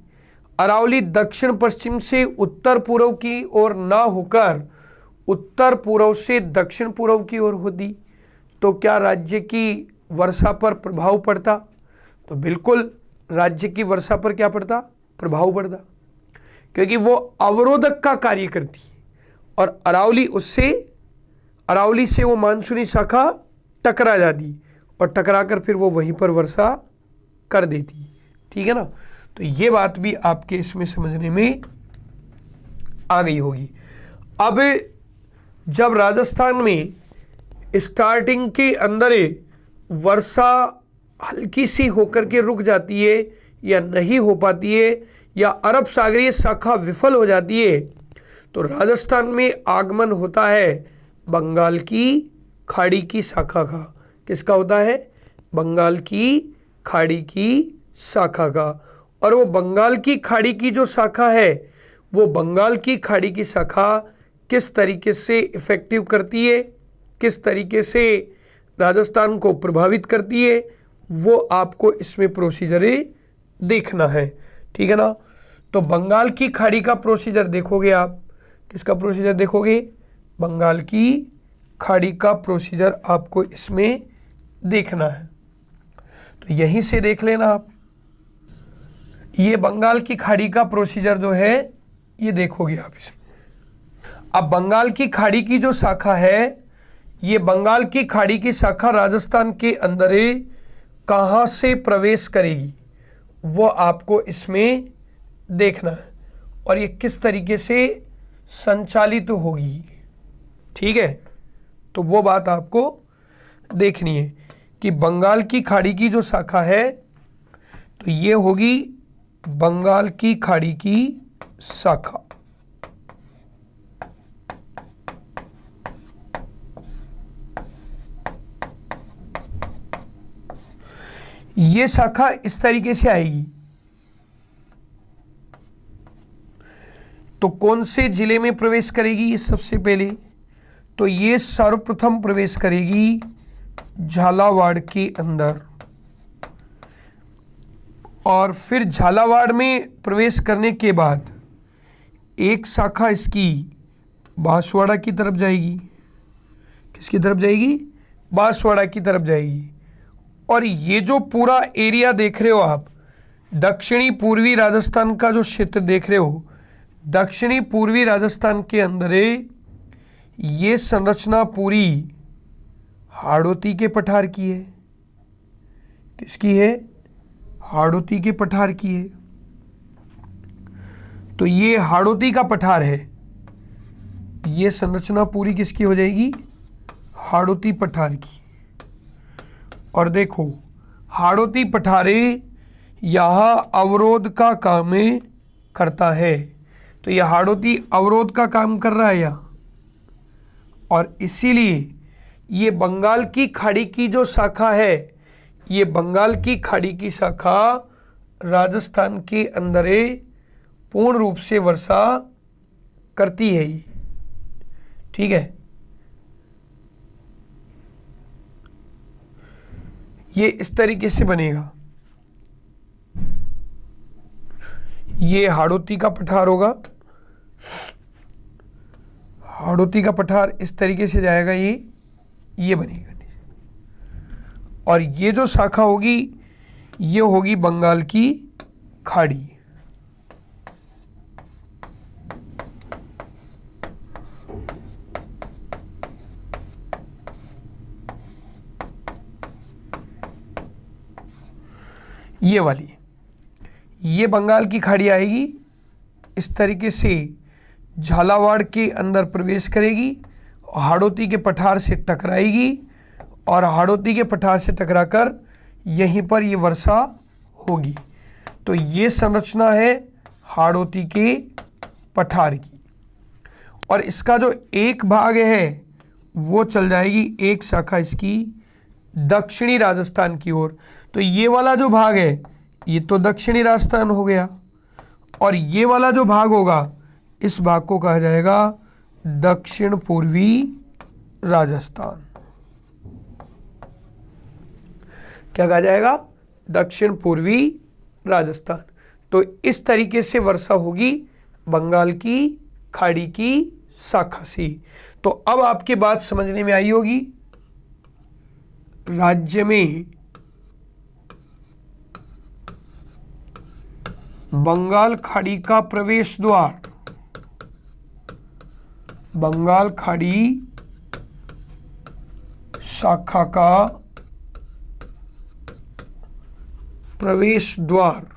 अरावली दक्षिण पश्चिम से उत्तर पूर्व की ओर ना होकर उत्तर पूर्व से दक्षिण पूर्व की ओर होती, तो क्या राज्य की वर्षा पर प्रभाव पड़ता? तो बिल्कुल राज्य की वर्षा पर क्या पड़ता? प्रभाव पड़ता, क्योंकि वो अवरोधक का कार्य करती और अरावली से वो मानसूनी शाखा टकरा जाती और टकराकर फिर वो वहीं पर वर्षा कर देती। ठीक है ना? तो ये बात भी आपके इसमें समझने में आ गई होगी। अब जब राजस्थान में स्टार्टिंग के अंदर वर्षा हल्की सी होकर के रुक जाती है या नहीं हो पाती है या अरब सागरीय शाखा विफल हो जाती है, तो राजस्थान में आगमन होता है बंगाल की खाड़ी की शाखा का। किसका होता है? बंगाल की खाड़ी की शाखा का। और वो बंगाल की खाड़ी की जो शाखा है, वो बंगाल की खाड़ी की शाखा किस तरीके से इफेक्टिव करती है, किस तरीके से राजस्थान को प्रभावित करती है, वो आपको इसमें प्रोसीजर देखना है। ठीक है ना? तो बंगाल की खाड़ी का प्रोसीजर देखोगे आप। किसका प्रोसीजर देखोगे? बंगाल की खाड़ी का प्रोसीजर आपको इसमें देखना है। तो यहीं से देख लेना आप। ये बंगाल की खाड़ी का प्रोसीजर जो है ये देखोगे आप इसमें। अब बंगाल की खाड़ी की जो शाखा है, ये बंगाल की खाड़ी की शाखा राजस्थान के अंदर कहाँ से प्रवेश करेगी वो आपको इसमें देखना है और ये किस तरीके से संचालित होगी। ठीक है? तो वो बात आपको देखनी है कि बंगाल की खाड़ी की जो शाखा है, तो ये होगी बंगाल की खाड़ी की शाखा। ये शाखा इस तरीके से आएगी। तो कौन से जिले में प्रवेश करेगी? ये सबसे पहले तो ये सर्वप्रथम प्रवेश करेगी झालावाड़ के अंदर, और फिर झालावाड़ में प्रवेश करने के बाद एक शाखा इसकी बांसवाड़ा की तरफ जाएगी। किसकी तरफ जाएगी? बांसवाड़ा की तरफ जाएगी। और ये जो पूरा एरिया देख रहे हो आप, दक्षिणी पूर्वी राजस्थान का जो क्षेत्र देख रहे हो, दक्षिणी पूर्वी राजस्थान के अंदर ये संरचना पूरी हाड़ौती के पठार की है। किसकी है? हाड़ौती के पठार की है। तो ये हाड़ौती का पठार है। ये संरचना पूरी किसकी हो जाएगी? हाड़ौती पठार की। और देखो हाड़ौती पठारे यहाँ अवरोध का काम करता है। तो यह हाड़ौती अवरोध का काम कर रहा है यहाँ, और इसीलिए ये बंगाल की खाड़ी की जो शाखा है, ये बंगाल की खाड़ी की शाखा राजस्थान के अंदर पूर्ण रूप से वर्षा करती है ये। ठीक है? ये इस तरीके से बनेगा। ये हाड़ौती का पठार होगा। हाड़ौती का पठार इस तरीके से जाएगा, ये बनेगा। और ये जो शाखा होगी ये होगी बंगाल की खाड़ी। ये वाली, ये बंगाल की खाड़ी आएगी, इस तरीके से झालावाड़ के अंदर प्रवेश करेगी हाड़ौती के पठार से टकराएगी और हाड़ौती के पठार से टकराकर यहीं पर ये वर्षा होगी। तो ये संरचना है हाड़ौती के पठार की, और इसका जो एक भाग है वो चल जाएगी, एक शाखा इसकी दक्षिणी राजस्थान की ओर। तो ये वाला जो भाग है ये तो दक्षिणी राजस्थान हो गया, और ये वाला जो भाग होगा इस भाग को कहा जाएगा दक्षिण पूर्वी राजस्थान। क्या कहा जाएगा? दक्षिण पूर्वी राजस्थान। तो इस तरीके से वर्षा होगी बंगाल की खाड़ी की शाखा से। तो अब आपकी बात समझने में आई होगी, राज्य में बंगाल खाड़ी का प्रवेश द्वार, बंगाल खाड़ी शाखा का प्रवेश द्वार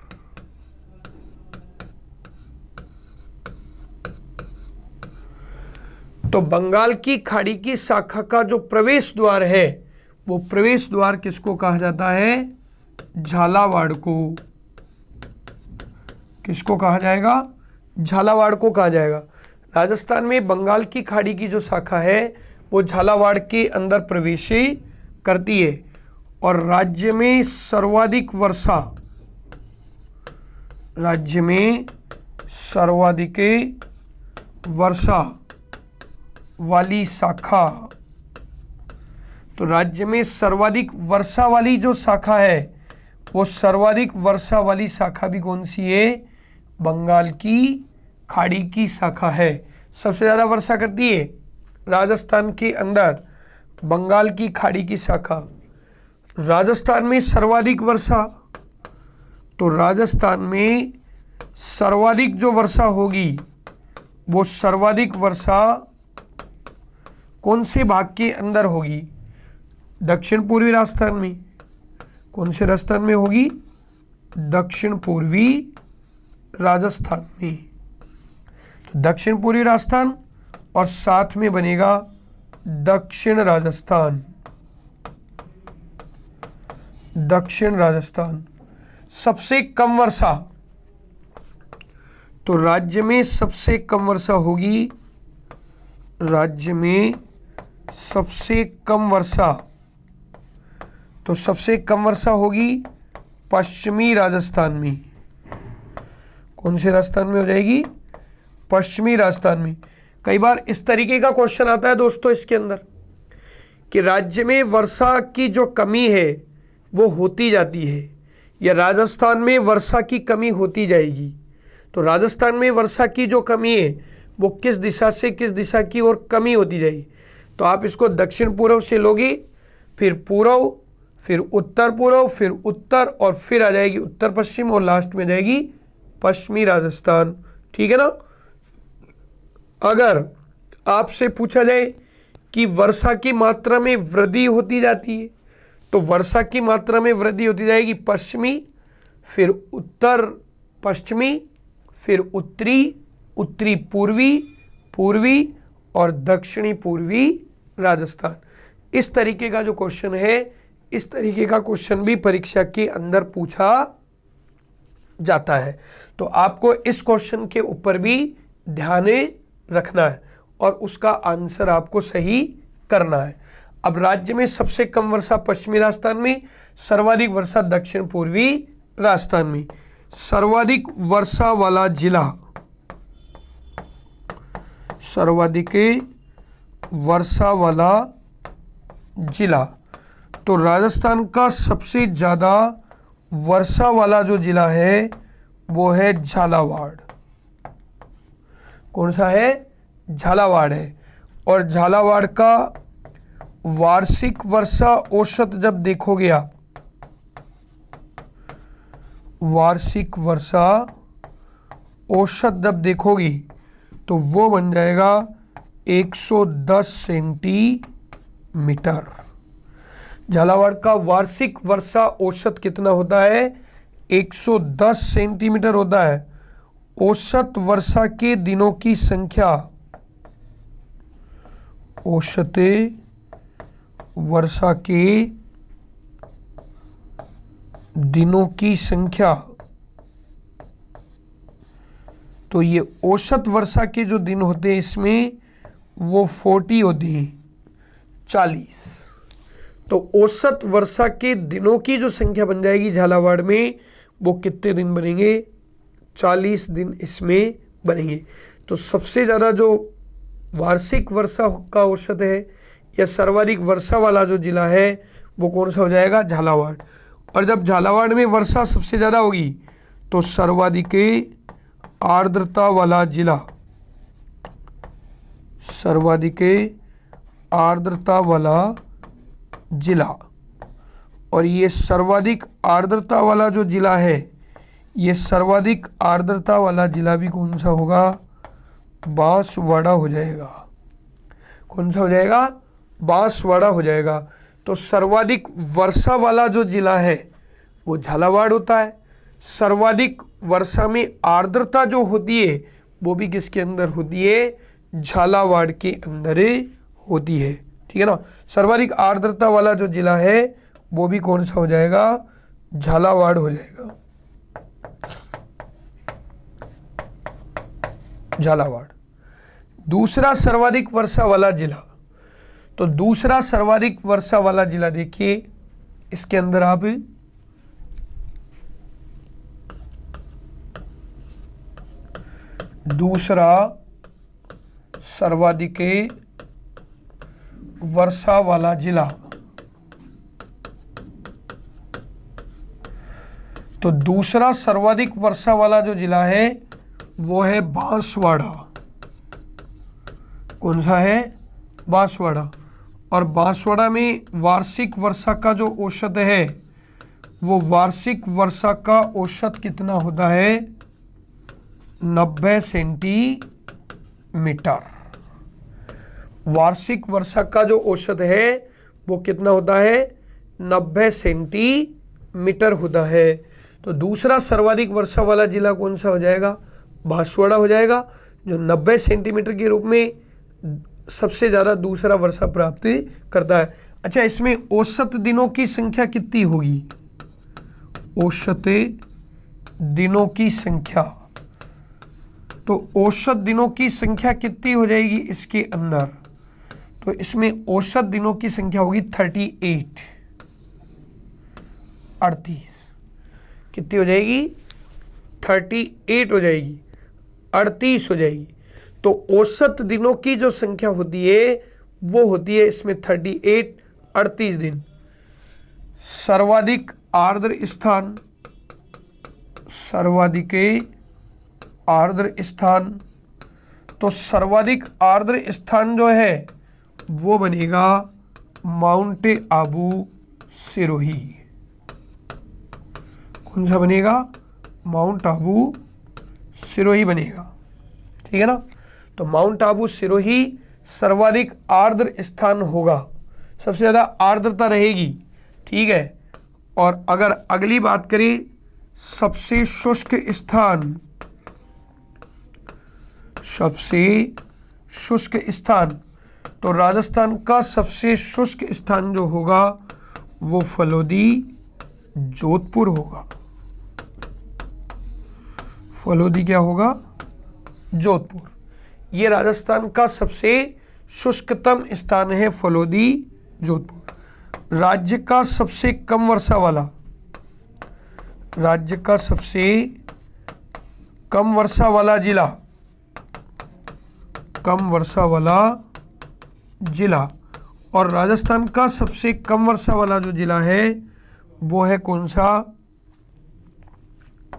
तो बंगाल की खाड़ी की शाखा का जो प्रवेश द्वार है वो प्रवेश द्वार किसको कहा जाता है? झालावाड़ को। किसको कहा जाएगा? झालावाड़ को कहा जाएगा। राजस्थान में बंगाल की खाड़ी की जो शाखा है वो झालावाड़ के अंदर प्रवेश करती है, और राज्य में सर्वाधिक वर्षा, राज्य में सर्वाधिक वर्षा वाली शाखा, तो राज्य में सर्वाधिक वर्षा वाली जो शाखा है वो सर्वाधिक वर्षा वाली शाखा भी कौन सी है? बंगाल की खाड़ी की शाखा है। सबसे ज़्यादा वर्षा करती है राजस्थान के अंदर बंगाल की खाड़ी की शाखा। राजस्थान में सर्वाधिक वर्षा, तो राजस्थान में सर्वाधिक जो वर्षा होगी वो सर्वाधिक वर्षा कौन से भाग के अंदर होगी? दक्षिण पूर्वी राजस्थान में। कौन से राजस्थान में होगी? दक्षिण पूर्वी राजस्थान में। तो दक्षिण पूर्वी राजस्थान और साथ में बनेगा दक्षिण राजस्थान। दक्षिण राजस्थान सबसे कम वर्षा, तो राज्य में सबसे कम वर्षा होगी, राज्य में सबसे कम वर्षा, तो सबसे कम वर्षा होगी पश्चिमी राजस्थान में। कौन से राजस्थान में हो जाएगी? पश्चिमी राजस्थान में। कई बार इस तरीके का क्वेश्चन आता है दोस्तों इसके अंदर कि राज्य में वर्षा की जो कमी है वो होती जाती है, या राजस्थान में वर्षा की कमी होती जाएगी। तो राजस्थान में वर्षा की जो कमी है वो किस दिशा से किस दिशा की ओर कमी होती जाएगी? तो आप इसको दक्षिण पूर्व से लोगे, फिर पूर्व, फिर उत्तर पूर्व, फिर उत्तर, और फिर आ जाएगी उत्तर पश्चिम, और लास्ट में जाएगी पश्चिमी राजस्थान। ठीक है ना? अगर आपसे पूछा जाए कि वर्षा की मात्रा में वृद्धि होती जाती है, तो वर्षा की मात्रा में वृद्धि होती जाएगी पश्चिमी, फिर उत्तर पश्चिमी, फिर उत्तरी, उत्तरी पूर्वी, पूर्वी, और दक्षिणी पूर्वी राजस्थान। इस तरीके का जो क्वेश्चन है, इस तरीके का क्वेश्चन भी परीक्षा के अंदर पूछा जाता है। तो आपको इस क्वेश्चन के ऊपर भी ध्यान रखना है और उसका आंसर आपको सही करना है। अब राज्य में सबसे कम वर्षा पश्चिमी राजस्थान में, सर्वाधिक वर्षा दक्षिण पूर्वी राजस्थान में। सर्वाधिक वर्षा वाला जिला, सर्वाधिक वर्षा वाला जिला, तो राजस्थान का सबसे ज़्यादा वर्षा वाला जो जिला है वो है झालावाड़। कौन सा है? झालावाड़ है। और झालावाड़ का वार्षिक वर्षा औसत जब देखोगे आप, वार्षिक वर्षा औसत जब देखोगे तो वो बन जाएगा 110 सेंटीमीटर। झालावाड़ का वार्षिक वर्षा औसत कितना होता है? 110 सेंटीमीटर होता है। औसत वर्षा के दिनों की संख्या, औसत वर्षा के दिनों की संख्या। तो ये औसत वर्षा के जो दिन होते हैं इसमें वो 40 होते हैं, 40। तो औसत वर्षा के दिनों की जो संख्या बन जाएगी झालावाड़ में, वो कितने दिन बनेंगे? 40 दिन इसमें बनेंगे। तो सबसे ज़्यादा जो वार्षिक वर्षा का औसत है या सर्वाधिक वर्षा वाला जो जिला है वो कौन सा हो जाएगा? झालावाड़। और जब झालावाड़ में वर्षा सबसे ज़्यादा होगी तो सर्वाधिक आर्द्रता वाला जिला, सर्वाधिक आर्द्रता वाला जिला। और ये सर्वाधिक आर्द्रता वाला जो जिला है, ये सर्वाधिक आर्द्रता वाला जिला भी कौन सा होगा? बांसवाड़ा हो जाएगा। कौन सा हो जाएगा? बांसवाड़ा हो जाएगा। तो सर्वाधिक वर्षा वाला जो जिला है वो झालावाड़ होता है। सर्वाधिक वर्षा में आर्द्रता जो होती है वो भी किसके अंदर होती है? झालावाड़ के अंदर होती है। ठीक है ना। सर्वाधिक आर्द्रता वाला जो जिला है वो भी कौन सा हो जाएगा? झालावाड़ हो जाएगा, झालावाड़। दूसरा सर्वाधिक वर्षा वाला जिला, तो दूसरा सर्वाधिक वर्षा वाला जिला देखिए, इसके अंदर आप दूसरा सर्वाधिक वर्षा वाला जिला, तो दूसरा सर्वाधिक वर्षा वाला जो जिला है वो है बांसवाड़ा। कौन सा है? बांसवाड़ा। और बांसवाड़ा में वार्षिक वर्षा का जो औसत है वो वार्षिक वर्षा का औसत कितना होता है? 90 सेंटीमीटर। वार्षिक वर्षा का जो औसत है वो कितना होता है? 90 सेंटीमीटर होता है। तो दूसरा सर्वाधिक वर्षा वाला जिला कौन सा हो जाएगा? बांसवाड़ा हो जाएगा, जो 90 सेंटीमीटर के रूप में सबसे ज़्यादा दूसरा वर्षा प्राप्त करता है। अच्छा, इसमें औसत दिनों की संख्या कितनी होगी? औसत दिनों की संख्या, तो औसत दिनों की संख्या कितनी हो जाएगी इसके अंदर? तो इसमें औसत दिनों की संख्या होगी 38, 38। कितनी हो जाएगी? 38 हो जाएगी, 38 हो जाएगी। तो औसत दिनों की जो संख्या होती है वो होती है इसमें 38, 38 दिन। सर्वाधिक आर्द्र स्थान, सर्वाधिक आर्द्र स्थान, तो सर्वाधिक आर्द्र स्थान जो है वो बनेगा माउंट आबू सिरोही। कौन सा बनेगा? माउंट आबू सिरोही बनेगा। ठीक है ना। तो माउंट आबू सिरोही सर्वाधिक आर्द्र स्थान होगा, सबसे ज़्यादा आर्द्रता रहेगी। ठीक है। और अगर अगली बात करें सबसे शुष्क स्थान, सबसे शुष्क स्थान, तो राजस्थान का सबसे शुष्क स्थान जो होगा वो फलोदी जोधपुर होगा। फलोदी क्या होगा? जोधपुर। ये राजस्थान का सबसे शुष्कतम स्थान है, फलोदी जोधपुर। राज्य का सबसे कम वर्षा वाला, राज्य का सबसे कम वर्षा वाला जिला, कम वर्षा वाला जिला, और राजस्थान का सबसे कम वर्षा वाला जो जिला है वो है कौन सा?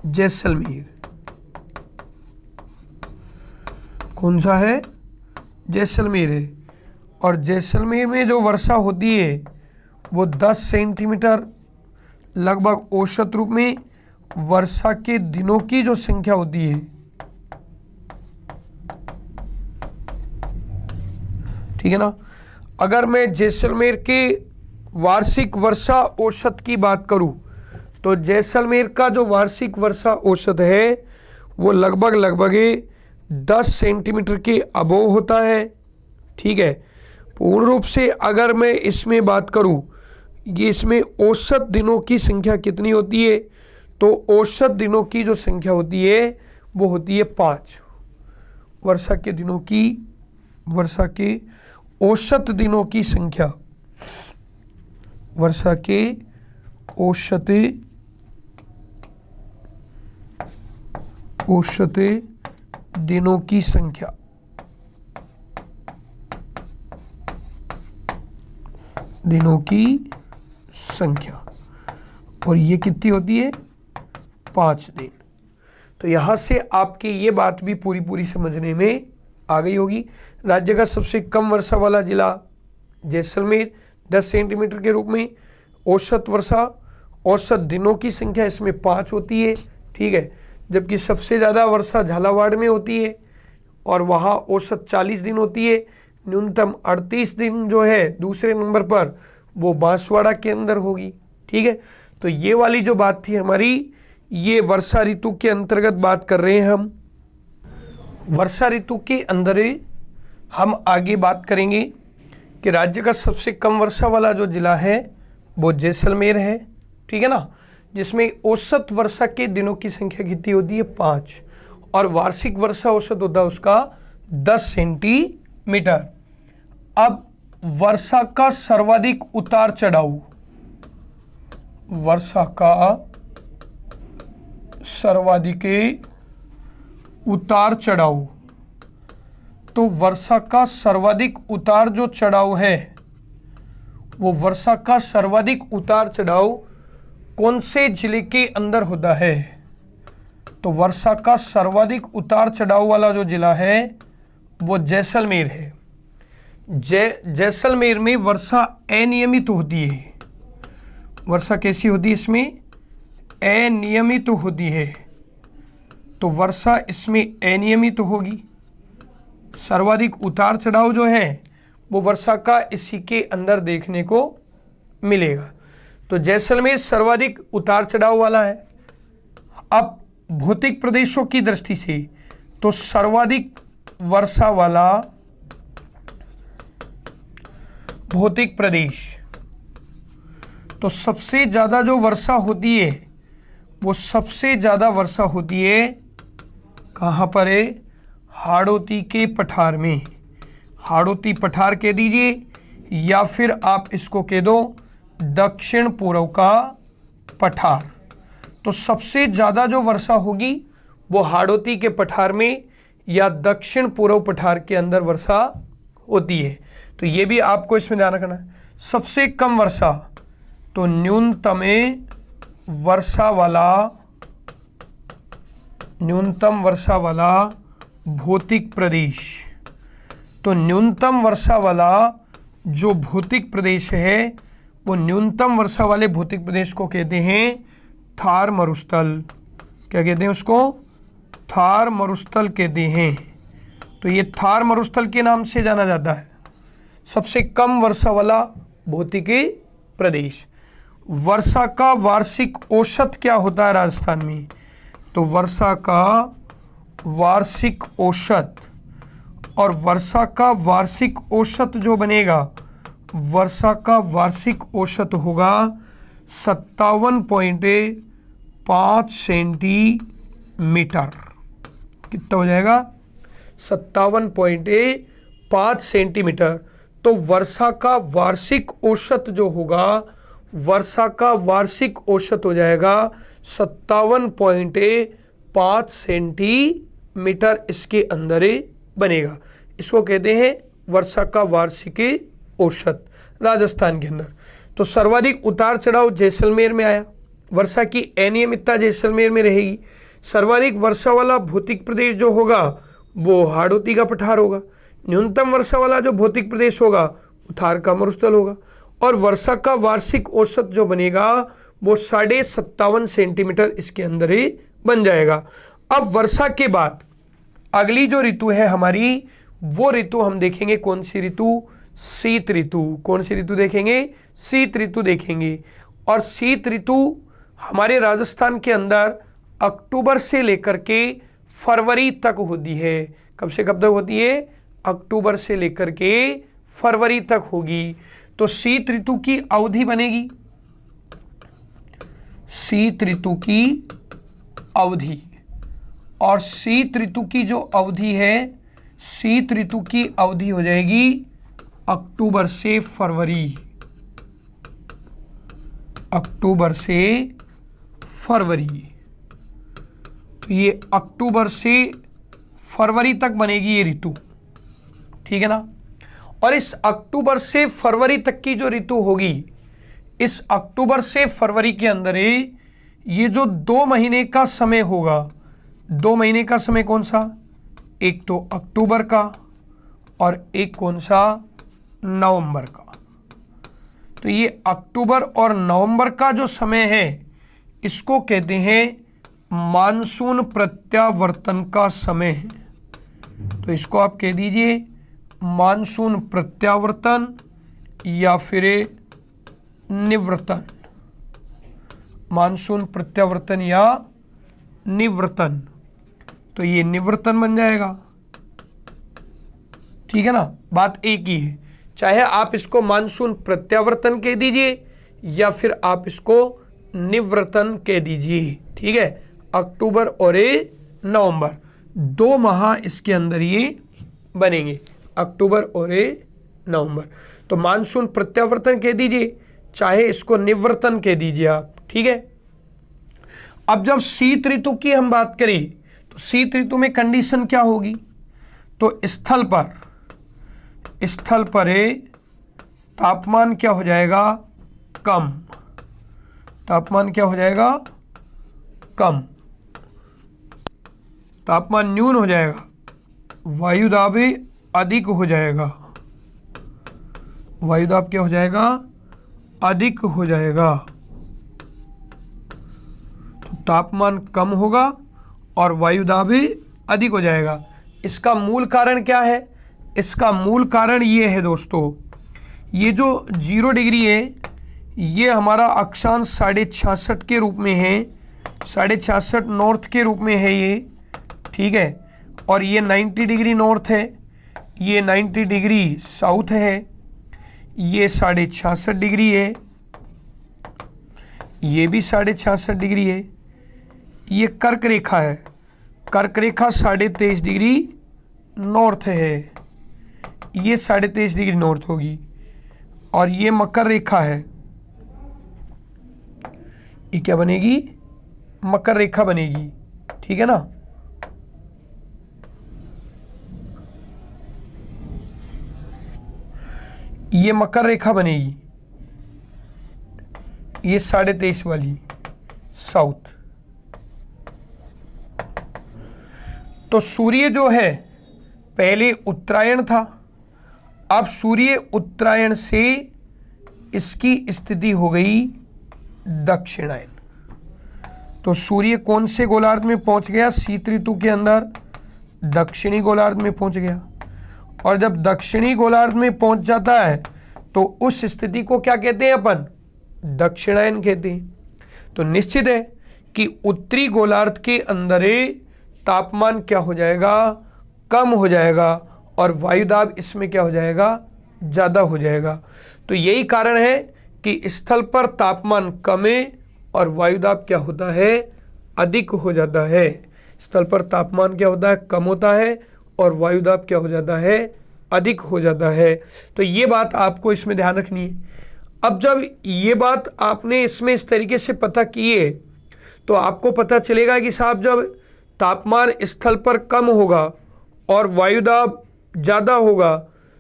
जैसलमेर। कौन सा है? जैसलमेर है। और जैसलमेर में जो वर्षा होती है वो 10 सेंटीमीटर लगभग औसत रूप में वर्षा के दिनों की जो संख्या होती है। ठीक है ना। अगर मैं जैसलमेर के वार्षिक वर्षा औसत की बात करूं तो जैसलमेर का जो वार्षिक वर्षा औसत है वो लगभग 10 सेंटीमीटर के अबोव होता है। ठीक है। पूर्ण रूप से अगर मैं इसमें बात करूं, ये इसमें औसत दिनों की संख्या कितनी होती है, तो औसत दिनों की जो संख्या होती है वो होती है 5। वर्षा के दिनों की, वर्षा के औसत दिनों की संख्या, वर्षा के औसत दिनों की संख्या, दिनों की संख्या, और ये कितनी होती है 5 दिन। तो यहाँ से आपके ये बात भी पूरी समझने में आ गई होगी। राज्य का सबसे कम वर्षा वाला जिला जैसलमेर 10 सेंटीमीटर के रूप में, औसत वर्षा, औसत दिनों की संख्या इसमें 5 होती है, ठीक है। जबकि सबसे ज़्यादा वर्षा झालावाड़ में होती है और वहाँ औसत 40 दिन होती है। न्यूनतम 38 दिन जो है दूसरे नंबर पर वो बांसवाड़ा के अंदर होगी, ठीक है। तो ये वाली जो बात थी हमारी, ये वर्षा ऋतु के अंतर्गत बात कर रहे हैं हम। वर्षा ऋतु के अंदर हम आगे बात करेंगे कि राज्य का सबसे कम वर्षा वाला जो जिला है वो जैसलमेर है, ठीक है ना, जिसमें औसत वर्षा के दिनों की संख्या कितनी होती है 5, और वार्षिक वर्षा औसत होता है उसका 10 सेंटीमीटर। अब वर्षा का सर्वाधिक उतार चढ़ाव, वर्षा का सर्वाधिक उतार चढ़ाव, तो वर्षा का सर्वाधिक उतार जो चढ़ाव है, वो वर्षा का सर्वाधिक उतार चढ़ाव कौन से जिले के अंदर होता है, तो वर्षा का सर्वाधिक उतार चढ़ाव वाला जो जिला है वो जैसलमेर है। जैसलमेर में वर्षा अनियमित होती है। वर्षा कैसी होती है इसमें, अनियमित होती है, तो वर्षा इसमें अनियमित होगी। सर्वाधिक उतार चढ़ाव जो है वो वर्षा का इसी के अंदर देखने को मिलेगा। तो जैसलमेर सर्वाधिक उतार चढ़ाव वाला है। अब भौतिक प्रदेशों की दृष्टि से तो सर्वाधिक वर्षा वाला भौतिक प्रदेश, तो सबसे ज़्यादा जो वर्षा होती है वो सबसे ज़्यादा वर्षा होती है कहाँ पर है, हाड़ौती के पठार में। हाड़ौती पठार कह दीजिए या फिर आप इसको कह दो दक्षिण पूर्व का पठार। तो सबसे ज़्यादा जो वर्षा होगी वो हाड़ौती के पठार में या दक्षिण पूर्व पठार के अंदर वर्षा होती है। तो ये भी आपको इसमें ध्यान रखना है। सबसे कम वर्षा, तो न्यूनतम वर्षा वाला भौतिक प्रदेश, तो न्यूनतम वर्षा वाला जो भौतिक प्रदेश है वो न्यूनतम वर्षा वाले भौतिक प्रदेश को कहते हैं थार मरुस्थल। क्या कहते हैं उसको, थार मरुस्थल कहते हैं। तो ये थार मरुस्थल के नाम से जाना जाता है, सबसे कम वर्षा वाला भौतिक प्रदेश। वर्षा का वार्षिक औसत क्या होता है राजस्थान में, तो वर्षा का वार्षिक औसत, और वर्षा का वार्षिक औसत जो बनेगा, वर्षा का वार्षिक औसत होगा 57.5 सेंटीमीटर। कितना हो जाएगा, 57.5 सेंटीमीटर। तो वर्षा का वार्षिक औसत जो होगा, वर्षा का वार्षिक औसत हो जाएगा 57.5 सेंटीमीटर इसके अंदर बनेगा। इसको कहते हैं वर्षा का वार्षिक औसत राजस्थान के अंदर। तो सर्वाधिक उतार चढ़ाव जैसलमेर में आया, वर्षा की अनियमितता जैसलमेर में रहेगी। सर्वाधिक वर्षा वाला भौतिक प्रदेश जो होगा वो हाड़ौती का पठार होगा। न्यूनतम वर्षा वाला जो भौतिक प्रदेश होगा वो थार का मरुस्थल होगा। और वर्षा का वार्षिक औसत जो बनेगा वो 57.5 सेंटीमीटर इसके अंदर ही बन जाएगा। अब वर्षा के बाद अगली जो ऋतु है हमारी, वो ऋतु हम देखेंगे कौन सी ऋतु, शीत ऋतु। कौन सी ऋतु देखेंगे, शीत ऋतु देखेंगे। और शीत ऋतु हमारे राजस्थान के अंदर अक्टूबर से लेकर के फरवरी तक होती है। कब से कब तक होती है, अक्टूबर से लेकर के फरवरी तक होगी। तो शीत ऋतु की अवधि बनेगी, शीत ऋतु की अवधि, और शीत ऋतु की जो अवधि है, शीत ऋतु की अवधि हो जाएगी अक्टूबर से फरवरी, अक्टूबर से फरवरी। तो ये अक्टूबर से फरवरी तक बनेगी ये ऋतु, ठीक है ना। और इस अक्टूबर से फरवरी तक की जो ऋतु होगी, इस अक्टूबर से फरवरी के अंदर ये जो 2 महीने का समय होगा, 2 महीने का समय कौन सा, एक तो अक्टूबर का और एक कौन सा, नवंबर का। तो ये अक्टूबर और नवंबर का जो समय है, इसको कहते हैं मानसून प्रत्यावर्तन का समय है। तो इसको आप कह दीजिए मानसून प्रत्यावर्तन या फिर निवृतन, मानसून प्रत्यावर्तन या निवृतन। तो ये निवृतन बन जाएगा, ठीक है ना, बात एक ही है। चाहे आप इसको मानसून प्रत्यावर्तन कह दीजिए या फिर आप इसको निवृतन कह दीजिए, ठीक है। अक्टूबर और नवंबर 2 माह इसके अंदर ये बनेंगे, अक्टूबर और नवंबर। तो मानसून प्रत्यावर्तन कह दीजिए, चाहे इसको निवृतन कह दीजिए आप, ठीक है। अब जब शीत ऋतु की हम बात करें तो शीत ऋतु में कंडीशन क्या होगी, तो स्थल पर तापमान क्या हो जाएगा, कम, तापमान क्या हो जाएगा, कम, तापमान न्यून हो जाएगा, वायुदाब अधिक हो जाएगा, वायुदाब क्या हो जाएगा, अधिक हो जाएगा। तो तापमान कम होगा और वायुदाब अधिक हो जाएगा। इसका मूल कारण क्या है, इसका मूल कारण ये है दोस्तों, ये जो 0 डिग्री है ये हमारा अक्षांश 66.5 के रूप में है, 66.5 नॉर्थ के रूप में है ये, ठीक है। और ये 90 डिग्री नॉर्थ है, ये 90 डिग्री साउथ है, ये 66.5 डिग्री है, ये भी 66.5 डिग्री है। ये कर्क रेखा है, कर्क रेखा 23.5 डिग्री नॉर्थ है, ये 23.5 डिग्री नॉर्थ होगी। और ये मकर रेखा है, ये क्या बनेगी, मकर रेखा बनेगी, ठीक है ना। ये मकर रेखा बनेगी, ये 23.5 वाली साउथ। तो सूर्य जो है पहले उत्तरायण था, अब सूर्य उत्तरायण से इसकी स्थिति हो गई दक्षिणायन। तो सूर्य कौन से गोलार्ध में पहुंच गया, शीत ऋतु के अंदर दक्षिणी गोलार्ध में पहुंच गया। और जब दक्षिणी गोलार्ध में पहुंच जाता है तो उस स्थिति को क्या कहते हैं अपन, दक्षिणायन कहते हैं। तो निश्चित है कि उत्तरी गोलार्ध के अंदर तापमान क्या हो जाएगा, कम हो जाएगा, और वायुदाब इसमें क्या हो जाएगा, ज़्यादा हो जाएगा। तो यही कारण है कि स्थल पर तापमान कम है और वायुदाब क्या होता है, अधिक हो जाता है। स्थल पर तापमान क्या होता है, कम होता है, और वायुदाब क्या हो जाता है, अधिक हो जाता है। तो ये बात आपको इसमें ध्यान रखनी है। अब जब ये बात आपने इसमें इस तरीके से पता की है तो आपको पता चलेगा कि साहब जब तापमान स्थल पर कम होगा और वायुदाब ज़्यादा होगा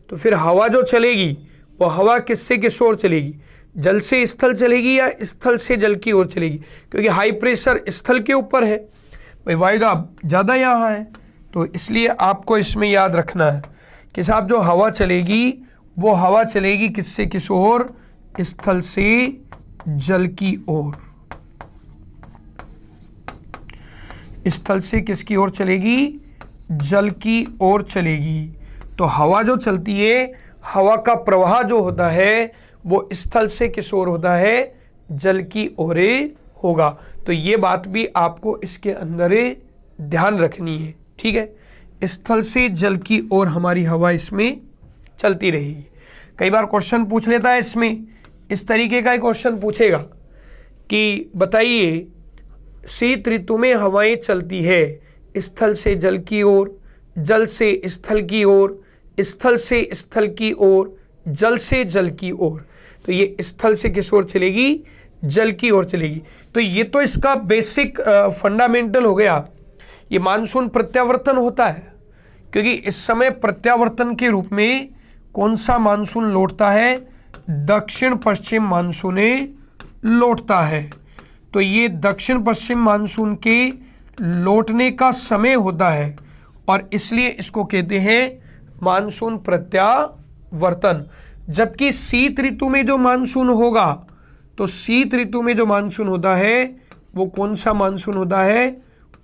तो फिर हवा जो चलेगी वो हवा किससे किस ओर चलेगी, जल से स्थल चलेगी या स्थल से जल की ओर चलेगी, क्योंकि हाई प्रेशर स्थल के ऊपर है, भाई वायुदाब ज़्यादा यहाँ है। तो इसलिए आपको इसमें याद रखना है कि साहब जो हवा चलेगी वो हवा चलेगी किससे किस ओर, स्थल से जल की ओर। स्थल से किसकी ओर चलेगी, जल की ओर चलेगी। तो हवा जो चलती है, हवा का प्रवाह जो होता है वो स्थल से किस ओर होता है, जल की ओर होगा। तो ये बात भी आपको इसके अंदर ध्यान रखनी है, ठीक है। स्थल से जल की ओर हमारी हवा इसमें चलती रहेगी। कई बार क्वेश्चन पूछ लेता है इसमें, इस तरीके का क्वेश्चन पूछेगा कि बताइए शीत ऋतु में हवाएं चलती है स्थल से जल की ओर, जल से स्थल की ओर, स्थल से स्थल की ओर, जल से जल की ओर। तो ये स्थल से किस ओर चलेगी? जल की ओर चलेगी। तो ये तो इसका बेसिक फंडामेंटल हो गया। ये मानसून प्रत्यावर्तन होता है क्योंकि इस समय प्रत्यावर्तन के रूप में कौन सा मानसून लौटता है? दक्षिण पश्चिम मानसून लौटता है। तो ये दक्षिण पश्चिम मानसून के लौटने का समय होता है और इसलिए इसको कहते हैं मानसून प्रत्यावर्तन। जबकि शीत ऋतु में जो मानसून होगा, तो शीत ऋतु में जो मानसून होता है वो कौन सा मानसून होता है?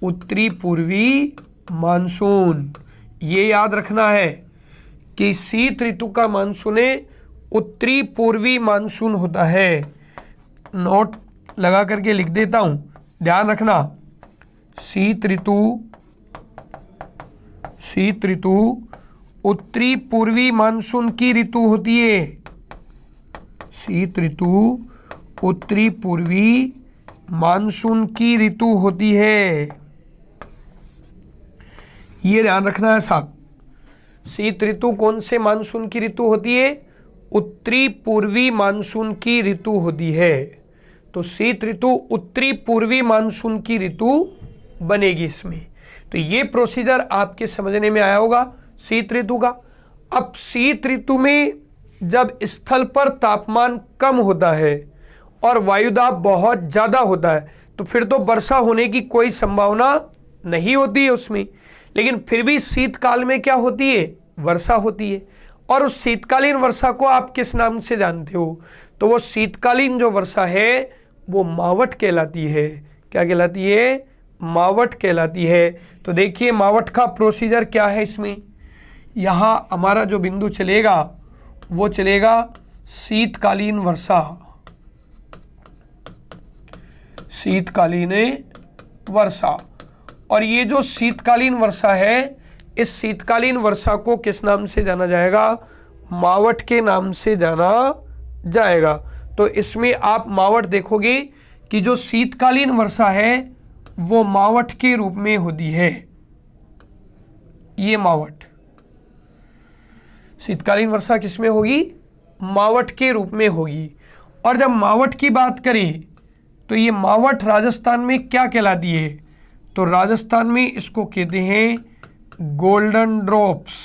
उत्तरी पूर्वी मानसून। ये याद रखना है कि शीत ऋतु का मानसून उत्तरी पूर्वी मानसून होता है। नोट लगा करके लिख देता हूं, ध्यान रखना। शीत ऋतु उत्तरी पूर्वी मानसून की ऋतु होती है। शीत ऋतु उत्तरी पूर्वी मानसून की ऋतु होती है, ये ध्यान रखना है साहब। शीत ऋतु कौन से मानसून की ऋतु होती है? उत्तरी पूर्वी मानसून की ऋतु होती है। तो शीत ऋतु उत्तरी पूर्वी मानसून की ऋतु बनेगी इसमें। तो ये प्रोसीजर आपके समझने में आया होगा शीत ऋतु का। अब शीत ऋतु में जब स्थल पर तापमान कम होता है और वायुदाब बहुत ज़्यादा होता है तो फिर तो वर्षा होने की कोई संभावना नहीं होती है उसमें, लेकिन फिर भी शीतकाल में क्या होती है? वर्षा होती है। और उस शीतकालीन वर्षा को आप किस नाम से जानते हो? तो वो शीतकालीन जो वर्षा है वो मावठ कहलाती है। क्या कहलाती है? मावठ कहलाती है। तो देखिए मावठ का प्रोसीजर क्या है इसमें। यहाँ हमारा जो बिंदु चलेगा वो चलेगा शीतकालीन वर्षा। शीतकालीन वर्षा। और ये जो शीतकालीन वर्षा है, इस शीतकालीन वर्षा को किस नाम से जाना जाएगा? मावठ के नाम से जाना जाएगा। तो इसमें आप मावठ देखोगे कि जो शीतकालीन वर्षा है वो मावठ के रूप में होती है। ये मावठ, शीतकालीन वर्षा किस में होगी? मावठ के रूप में होगी। और जब मावठ की बात करें तो ये मावठ राजस्थान में क्या कहलाती है? तो राजस्थान में इसको कहते हैं गोल्डन ड्रॉप्स।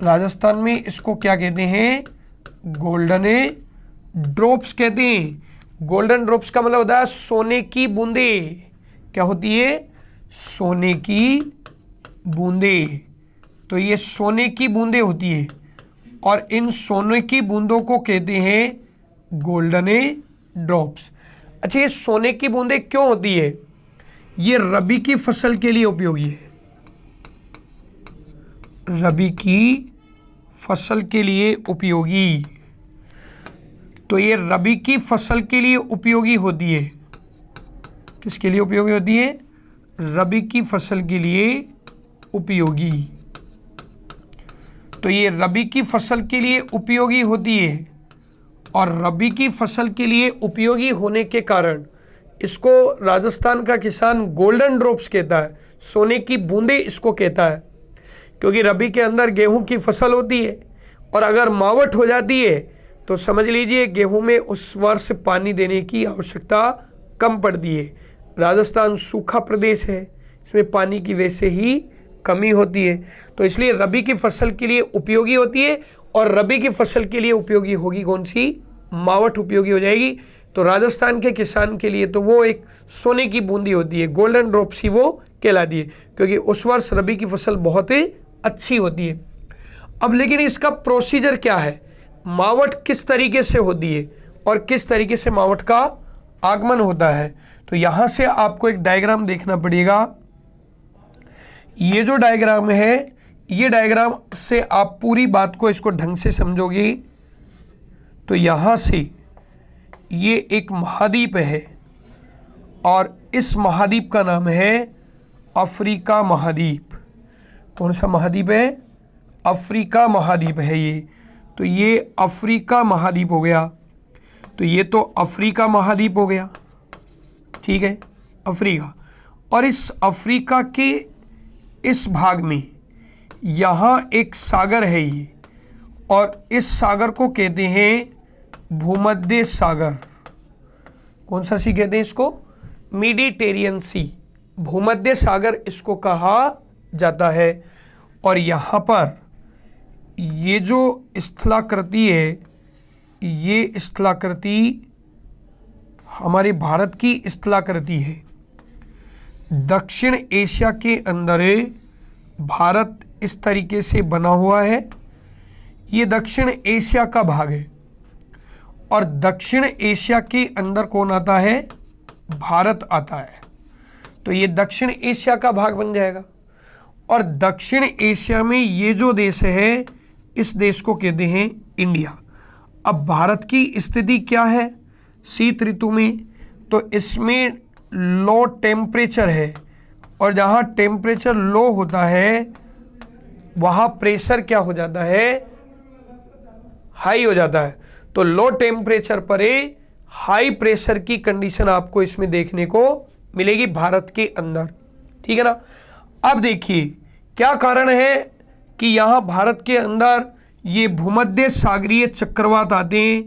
राजस्थान में इसको क्या कहते हैं? गोल्डन ड्रॉप्स कहते हैं। गोल्डन ड्रॉप्स का मतलब होता है सोने की बूंदे। क्या होती है? सोने की बूंदे। तो ये सोने की बूंदे होती है और इन सोने की बूंदों को कहते हैं गोल्डन ड्रॉप्स। अच्छा, ये सोने की बूंदे क्यों होती है? ये रबी की फसल के लिए उपयोगी है। रबी की फसल के लिए उपयोगी। तो ये रबी की फसल के लिए उपयोगी होती है। किसके लिए उपयोगी होती है? रबी की फसल के लिए उपयोगी। तो ये रबी की फसल के लिए उपयोगी होती है और रबी की फसल के लिए उपयोगी होने के कारण इसको राजस्थान का किसान गोल्डन ड्रॉप्स कहता है। सोने की बूंदे इसको कहता है क्योंकि रबी के अंदर गेहूं की फसल होती है और अगर मावठ हो जाती है तो समझ लीजिए गेहूं में उस वर्ष पानी देने की आवश्यकता कम पड़ती है। राजस्थान सूखा प्रदेश है, इसमें पानी की वैसे ही कमी होती है। तो इसलिए रबी की फसल के लिए उपयोगी होती है और रबी की फसल के लिए उपयोगी होगी कौन सी? मावठ उपयोगी हो जाएगी। तो राजस्थान के किसान के लिए तो वो एक सोने की बूंदी होती है, गोल्डन ड्रॉप्स ही वो कहलाती है क्योंकि उस वर्ष रबी की फसल बहुत ही अच्छी होती है। अब लेकिन इसका प्रोसीजर क्या है? मावठ किस तरीके से होती है और किस तरीके से मावठ का आगमन होता है? तो यहाँ से आपको एक डायग्राम देखना पड़ेगा। ये जो डायग्राम है, ये डायग्राम से आप पूरी बात को इसको ढंग से समझोगे। तो यहाँ से ये एक महाद्वीप है और इस महाद्वीप का नाम है अफ्रीका महाद्वीप। कौन सा महाद्वीप है? अफ्रीका महाद्वीप है ये। तो ये अफ्रीका महाद्वीप हो गया, तो ये तो अफ्रीका महाद्वीप हो गया, ठीक है, अफ्रीका। और इस अफ्रीका के इस भाग में यहाँ एक सागर है ये, और इस सागर को कहते हैं भूमध्य सागर। कौन सा सी कहते हैं इसको? मेडिटेरियन सी, भूमध्य सागर इसको कहा जाता है। और यहाँ पर ये जो स्थलाकृति है, ये स्थलाकृति हमारे भारत की स्थलाकृति है। दक्षिण एशिया के अंदर भारत इस तरीके से बना हुआ है, ये दक्षिण एशिया का भाग है। और दक्षिण एशिया के अंदर कौन आता है? भारत आता है। तो ये दक्षिण एशिया का भाग बन जाएगा। और दक्षिण एशिया में ये जो देश है, इस देश को कहते हैं इंडिया। अब भारत की स्थिति क्या है शीत ऋतु में? तो इसमें लो टेम्परेचर है, और जहाँ टेम्परेचर लो होता है वहाँ प्रेशर क्या हो जाता है? हाई हो जाता है। तो लो टेम्परेचर पर हाई प्रेशर की कंडीशन आपको इसमें देखने को मिलेगी भारत के अंदर, ठीक है ना। अब देखिए क्या कारण है कि यहाँ भारत के अंदर ये भूमध्य सागरीय चक्रवात आते हैं,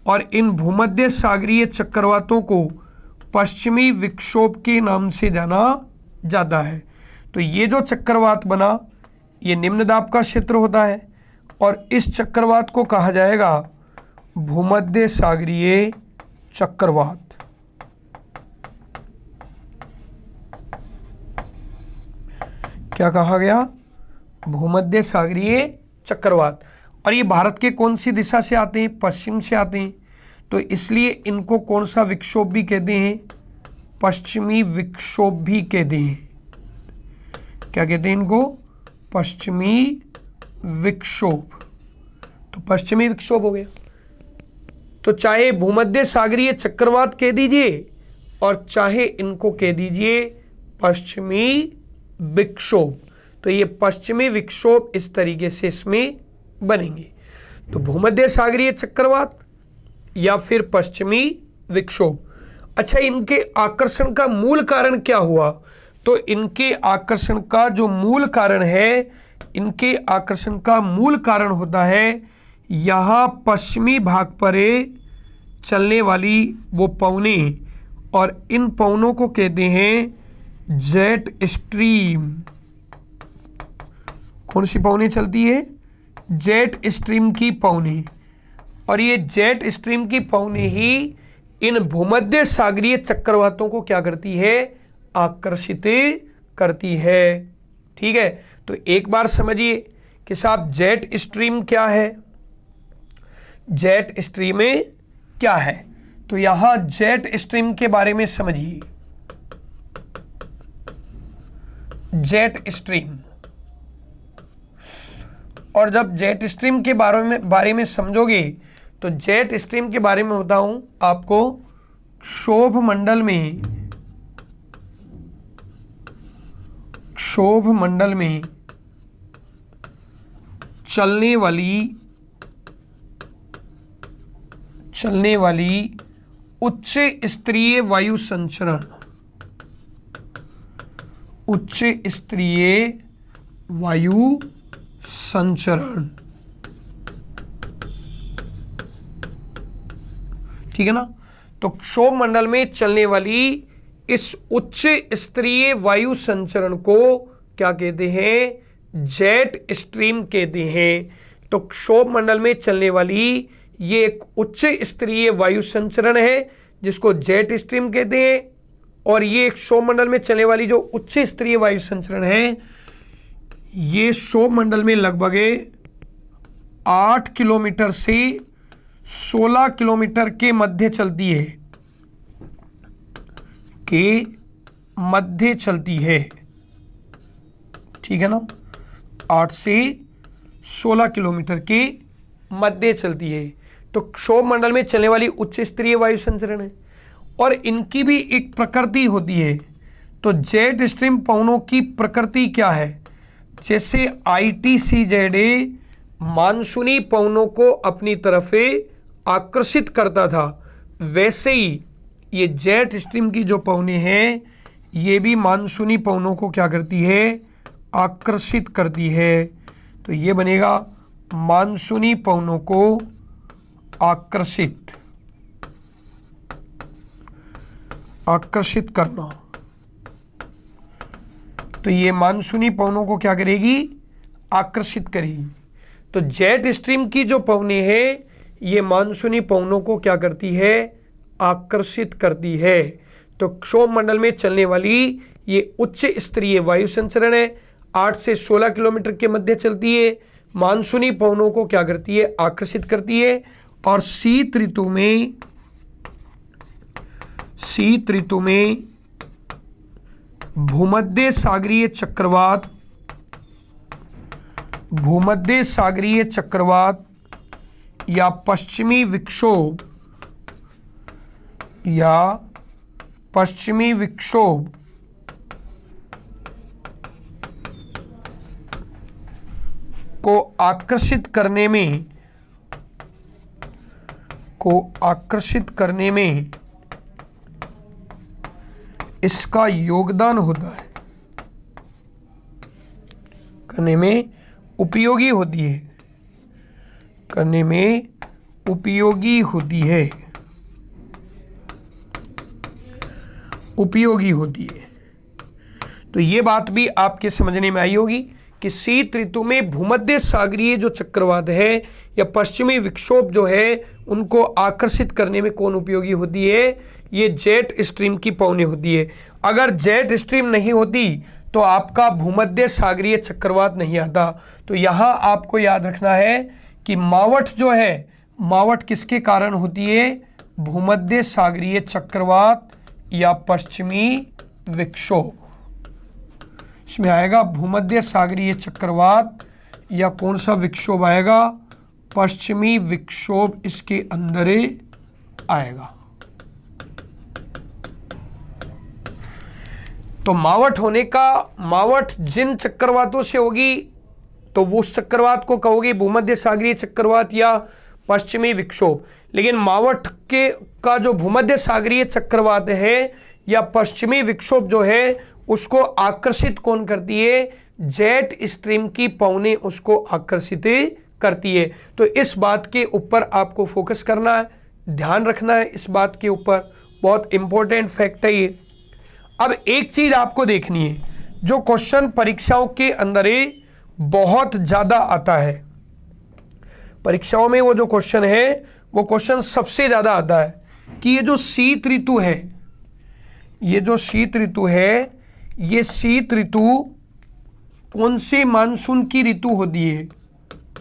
और इन भूमध्य सागरीय चक्रवातों को पश्चिमी विक्षोभ के नाम से जाना जाता है। तो ये जो चक्रवात बना, ये निम्न दाब का क्षेत्र होता है, और इस चक्रवात को कहा जाएगा भूमध्य सागरीय चक्रवात। क्या कहा गया? भूमध्य सागरीय चक्रवात। और ये भारत के कौन सी दिशा से आते हैं? पश्चिम से आते हैं। तो इसलिए इनको कौन सा विक्षोभ भी कहते हैं? पश्चिमी विक्षोभ भी कहते हैं। क्या कहते हैं इनको? पश्चिमी विक्षोभ। तो पश्चिमी विक्षोभ हो गया। तो चाहे भूमध्य सागरीय चक्रवात कह दीजिए, और चाहे इनको कह दीजिए पश्चिमी विक्षोभ। तो ये पश्चिमी विक्षोभ इस तरीके से इसमें बनेंगे। तो भूमध्य सागरीय चक्रवात या फिर पश्चिमी विक्षोभ। अच्छा, इनके आकर्षण का मूल कारण क्या हुआ? तो इनके आकर्षण का जो मूल कारण है, इनके आकर्षण का मूल कारण होता है यहाँ पश्चिमी भाग पर चलने वाली वो पवनें, और इन पवनों को कहते हैं जेट स्ट्रीम। कौन सी पवनें चलती है? जेट स्ट्रीम की पवनें। और ये जेट स्ट्रीम की पवनें ही इन भूमध्य सागरीय चक्रवातों को क्या करती है? आकर्षित करती है, ठीक है। तो एक बार समझिए कि साहब जेट स्ट्रीम क्या है, जेट स्ट्रीम क्या है। तो यहां जेट स्ट्रीम के बारे में समझिए। जेट स्ट्रीम, और जब जेट स्ट्रीम के बारे में समझोगे तो जेट स्ट्रीम के बारे में बताऊं आपको, क्षोभ मंडल में चलने वाली उच्च स्तरीय वायु संचरण, उच्च स्तरीय वायु संचरण, ठीक है ना। तो क्षोभ मंडल में चलने वाली इस उच्च स्तरीय वायु संचरण को क्या कहते हैं? जेट स्ट्रीम कहते हैं। तो क्षोभ मंडल में चलने वाली ये एक उच्च स्तरीय वायु संचरण है जिसको जेट स्ट्रीम कहते हैं। और ये क्षोभ मंडल में चलने वाली जो उच्च स्तरीय वायु संचरण है, ये क्षोभ मंडल में लगभग 8 किलोमीटर से 16 किलोमीटर के मध्य चलती है, ठीक है ना। 8 से 16 किलोमीटर के मध्य चलती है। तो क्षोभ मंडल में चलने वाली उच्च स्तरीय वायु संचरण है, और इनकी भी एक प्रकृति होती है। तो जेट स्ट्रीम पवनों की प्रकृति क्या है? जैसे ITCZ मानसूनी पवनों को अपनी तरफ आकर्षित करता था, वैसे ही ये जेट स्ट्रीम की जो पवनें हैं ये भी मानसूनी पवनों को क्या करती है, आकर्षित करती है। तो ये बनेगा मानसूनी पवनों को आकर्षित करना। तो ये मानसूनी पवनों को क्या करेगी, आकर्षित करेगी। तो जेट स्ट्रीम की जो पवनें हैं ये मानसूनी पवनों को क्या करती है, आकर्षित करती है। तो क्षोभ मंडल में चलने वाली ये उच्च स्तरीय वायु संचरण है, 8 से 16 किलोमीटर के मध्य चलती है, मानसूनी पवनों को क्या करती है, आकर्षित करती है। और शीत ऋतु में भूमध्य सागरीय चक्रवात या पश्चिमी विक्षोभ को आकर्षित करने में इसका योगदान होता है, करने में उपयोगी होती है। तो ये बात भी आपके समझने में आई होगी कि शीत ऋतु में भूमध्य सागरीय जो चक्रवात है या पश्चिमी विक्षोभ जो है उनको आकर्षित करने में कौन उपयोगी होती है, ये जेट स्ट्रीम की पवनें होती है। अगर जेट स्ट्रीम नहीं होती तो आपका भूमध्य सागरीय चक्रवात नहीं आता। तो यहाँ आपको याद रखना है कि मावठ जो है, मावठ किसके कारण होती है, भूमध्य सागरीय चक्रवात या पश्चिमी विक्षोभ। इसमें आएगा भूमध्य सागरीय चक्रवात या कौन सा विक्षोभ आएगा, पश्चिमी विक्षोभ इसके अंदर आएगा। तो मावठ जिन चक्रवातों से होगी तो वो उस चक्रवात को कहोगे भूमध्य सागरीय चक्रवात या पश्चिमी विक्षोभ। लेकिन मावठ का जो भूमध्य सागरीय चक्रवात है या पश्चिमी विक्षोभ जो है उसको आकर्षित कौन करती है, जेट स्ट्रीम की पवनें उसको आकर्षित करती है। तो इस बात के ऊपर आपको फोकस करना है, ध्यान रखना है इस बात के ऊपर, बहुत इंपॉर्टेंट फैक्ट है ये। अब एक चीज आपको देखनी है, जो क्वेश्चन परीक्षाओं के अंदर बहुत ज्यादा आता है, परीक्षाओं में वो जो क्वेश्चन है वो क्वेश्चन सबसे ज्यादा आता है कि ये जो शीत ऋतु है, ये शीत ऋतु कौन से मानसून की ऋतु होती है,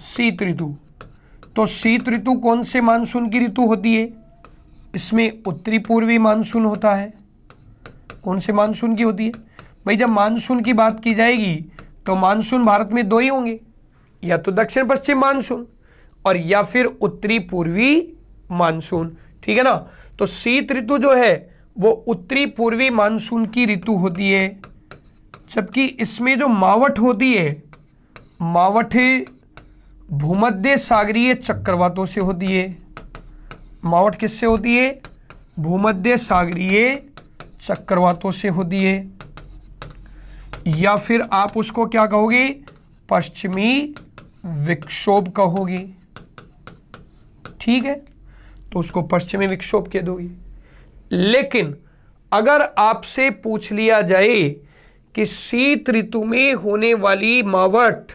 शीत ऋतु। तो शीत ऋतु कौन से मानसून की ऋतु होती है, इसमें उत्तरी पूर्वी मानसून होता है। कौन से मानसून की होती है भाई, जब मानसून की बात की जाएगी तो मानसून भारत में दो ही होंगे, या तो दक्षिण पश्चिम मानसून और या फिर उत्तरी पूर्वी मानसून, ठीक है ना। तो शीत ऋतु जो है वो उत्तरी पूर्वी मानसून की ऋतु होती है, जबकि इसमें जो मावठ होती है, मावठ भूमध्य सागरीय चक्रवातों से होती है। मावठ किससे होती है, भूमध्य सागरीय चक्रवातों से होती है, या फिर आप उसको क्या कहोगे, पश्चिमी विक्षोभ कहोगे, ठीक है। तो उसको पश्चिमी विक्षोभ कह दोगे। लेकिन अगर आपसे पूछ लिया जाए कि शीत ऋतु में होने वाली मावठ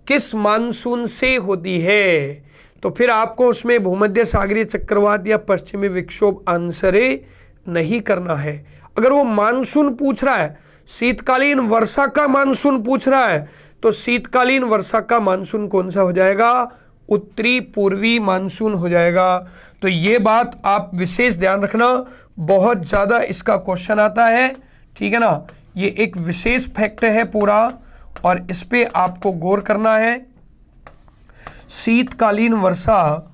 किस मानसून से होती है, तो फिर आपको उसमें भूमध्य सागरीय चक्रवात या पश्चिमी विक्षोभ आंसर नहीं करना है। अगर वो मानसून पूछ रहा है, शीतकालीन वर्षा का मानसून पूछ रहा है, तो शीतकालीन वर्षा का मानसून कौन सा हो जाएगा, उत्तरी पूर्वी मानसून हो जाएगा। तो ये बात आप विशेष ध्यान रखना, बहुत ज़्यादा इसका क्वेश्चन आता है, ठीक है ना। ये एक विशेष फैक्ट है पूरा और इस पे आपको गौर करना है। शीतकालीन वर्षा,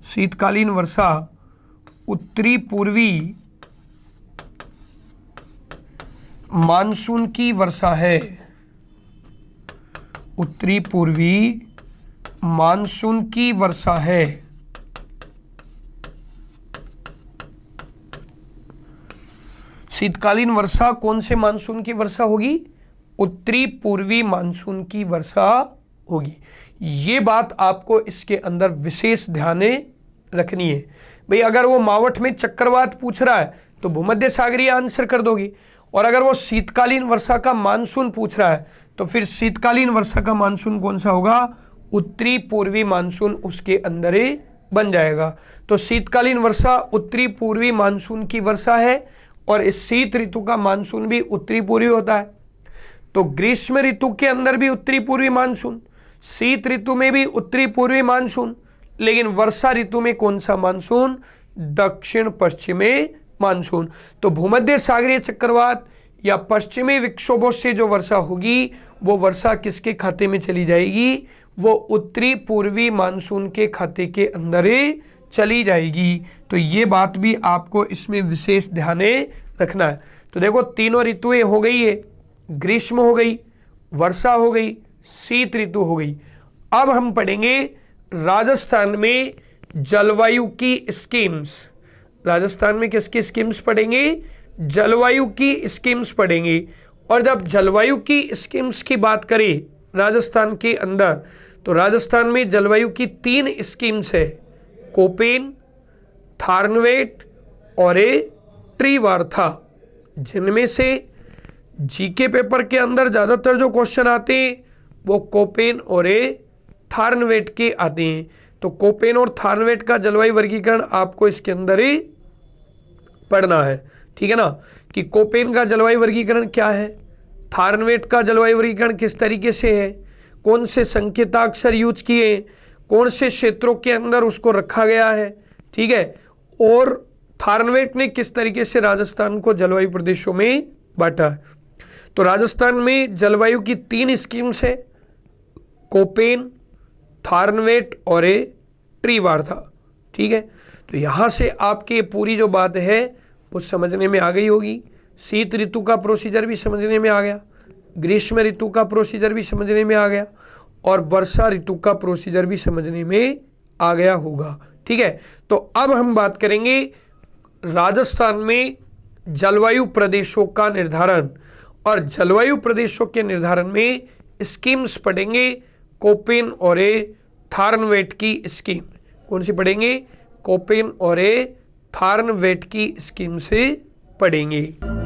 शीतकालीन वर्षा उत्तरी पूर्वी मानसून की वर्षा है। उत्तरी पूर्वी मानसून की वर्षा है। शीतकालीन वर्षा कौन से मानसून की वर्षा होगी? उत्तरी पूर्वी मानसून की वर्षा होगी। ये बात आपको इसके अंदर विशेष ध्यान रखनी है। भाई अगर वो मावठ में चक्रवात पूछ रहा है तो भूमध्य सागरीय आंसर कर दोगे, और अगर वो शीतकालीन वर्षा का मानसून पूछ रहा है तो फिर शीतकालीन वर्षा का मानसून कौन सा होगा? उत्तरी पूर्वी मानसून उसके अंदर ही बन जाएगा। तो शीतकालीन वर्षा उत्तरी पूर्वी मानसून की वर्षा है, और इस शीत ऋतु का मानसून भी उत्तरी पूर्वी होता है। तो ग्रीष्म ऋतु के अंदर भी उत्तरी पूर्वी मानसून, शीत ऋतु में भी उत्तरी पूर्वी मानसून, लेकिन वर्षा ऋतु में कौन सा मानसून? दक्षिण पश्चिमी मानसून। तो भूमध्य सागरीय चक्रवात या पश्चिमी विक्षोभों से जो वर्षा होगी वो वर्षा किसके खाते में चली जाएगी? वो उत्तरी पूर्वी मानसून के खाते के अंदर ही चली जाएगी। तो ये बात भी आपको इसमें विशेष ध्यान रखना है। तो देखो तीनों ऋतुएं हो गई है, ग्रीष्म हो गई, वर्षा हो गई, शीत ऋतु हो गई। अब हम पढ़ेंगे राजस्थान में जलवायु की स्कीम्स। राजस्थान में किसकी स्कीम्स पढ़ेंगे? जलवायु की स्कीम्स पढ़ेंगे। और जब जलवायु की स्कीम्स की बात करें राजस्थान के अंदर, तो राजस्थान में जलवायु की 3 स्कीम्स है, कोपेन, थार्नवेट और ट्रीवार्था, जिनमें से जीके पेपर के अंदर ज़्यादातर जो क्वेश्चन आते हैं वो कोपेन और थार्नवेट के आते हैं। तो कोपेन और थार्नवेट का जलवायु वर्गीकरण आपको इसके अंदर ही पढ़ना है, ठीक है ना, कि कोपेन का जलवायु वर्गीकरण क्या है, थार्नवेट का जलवायु वर्गीकरण किस तरीके से है, कौन से संकेताक्षर यूज किए, कौन से क्षेत्रों के अंदर उसको रखा गया है, ठीक है, और थार्नवेट ने किस तरीके से राजस्थान को जलवायु प्रदेशों में बांटा है। तो राजस्थान में जलवायु की 3 स्कीम्स है, कोपेन, थार्नवेट और ट्रीवार्था, ठीक है। तो यहाँ से आपके पूरी जो बात है वो समझने में आ गई होगी। शीत ऋतु का प्रोसीजर भी समझने में आ गया, ग्रीष्म ऋतु का प्रोसीजर भी समझने में आ गया, और वर्षा ऋतु का प्रोसीजर भी समझने में आ गया होगा, ठीक है। तो अब हम बात करेंगे राजस्थान में जलवायु प्रदेशों का निर्धारण, और जलवायु प्रदेशों के निर्धारण में स्कीम्स पढ़ेंगे। कोपेन और थार्नवेट की स्कीम कौन सी पढ़ेंगे? कोपेन और थार्नवेट की स्कीम से पढ़ेंगे।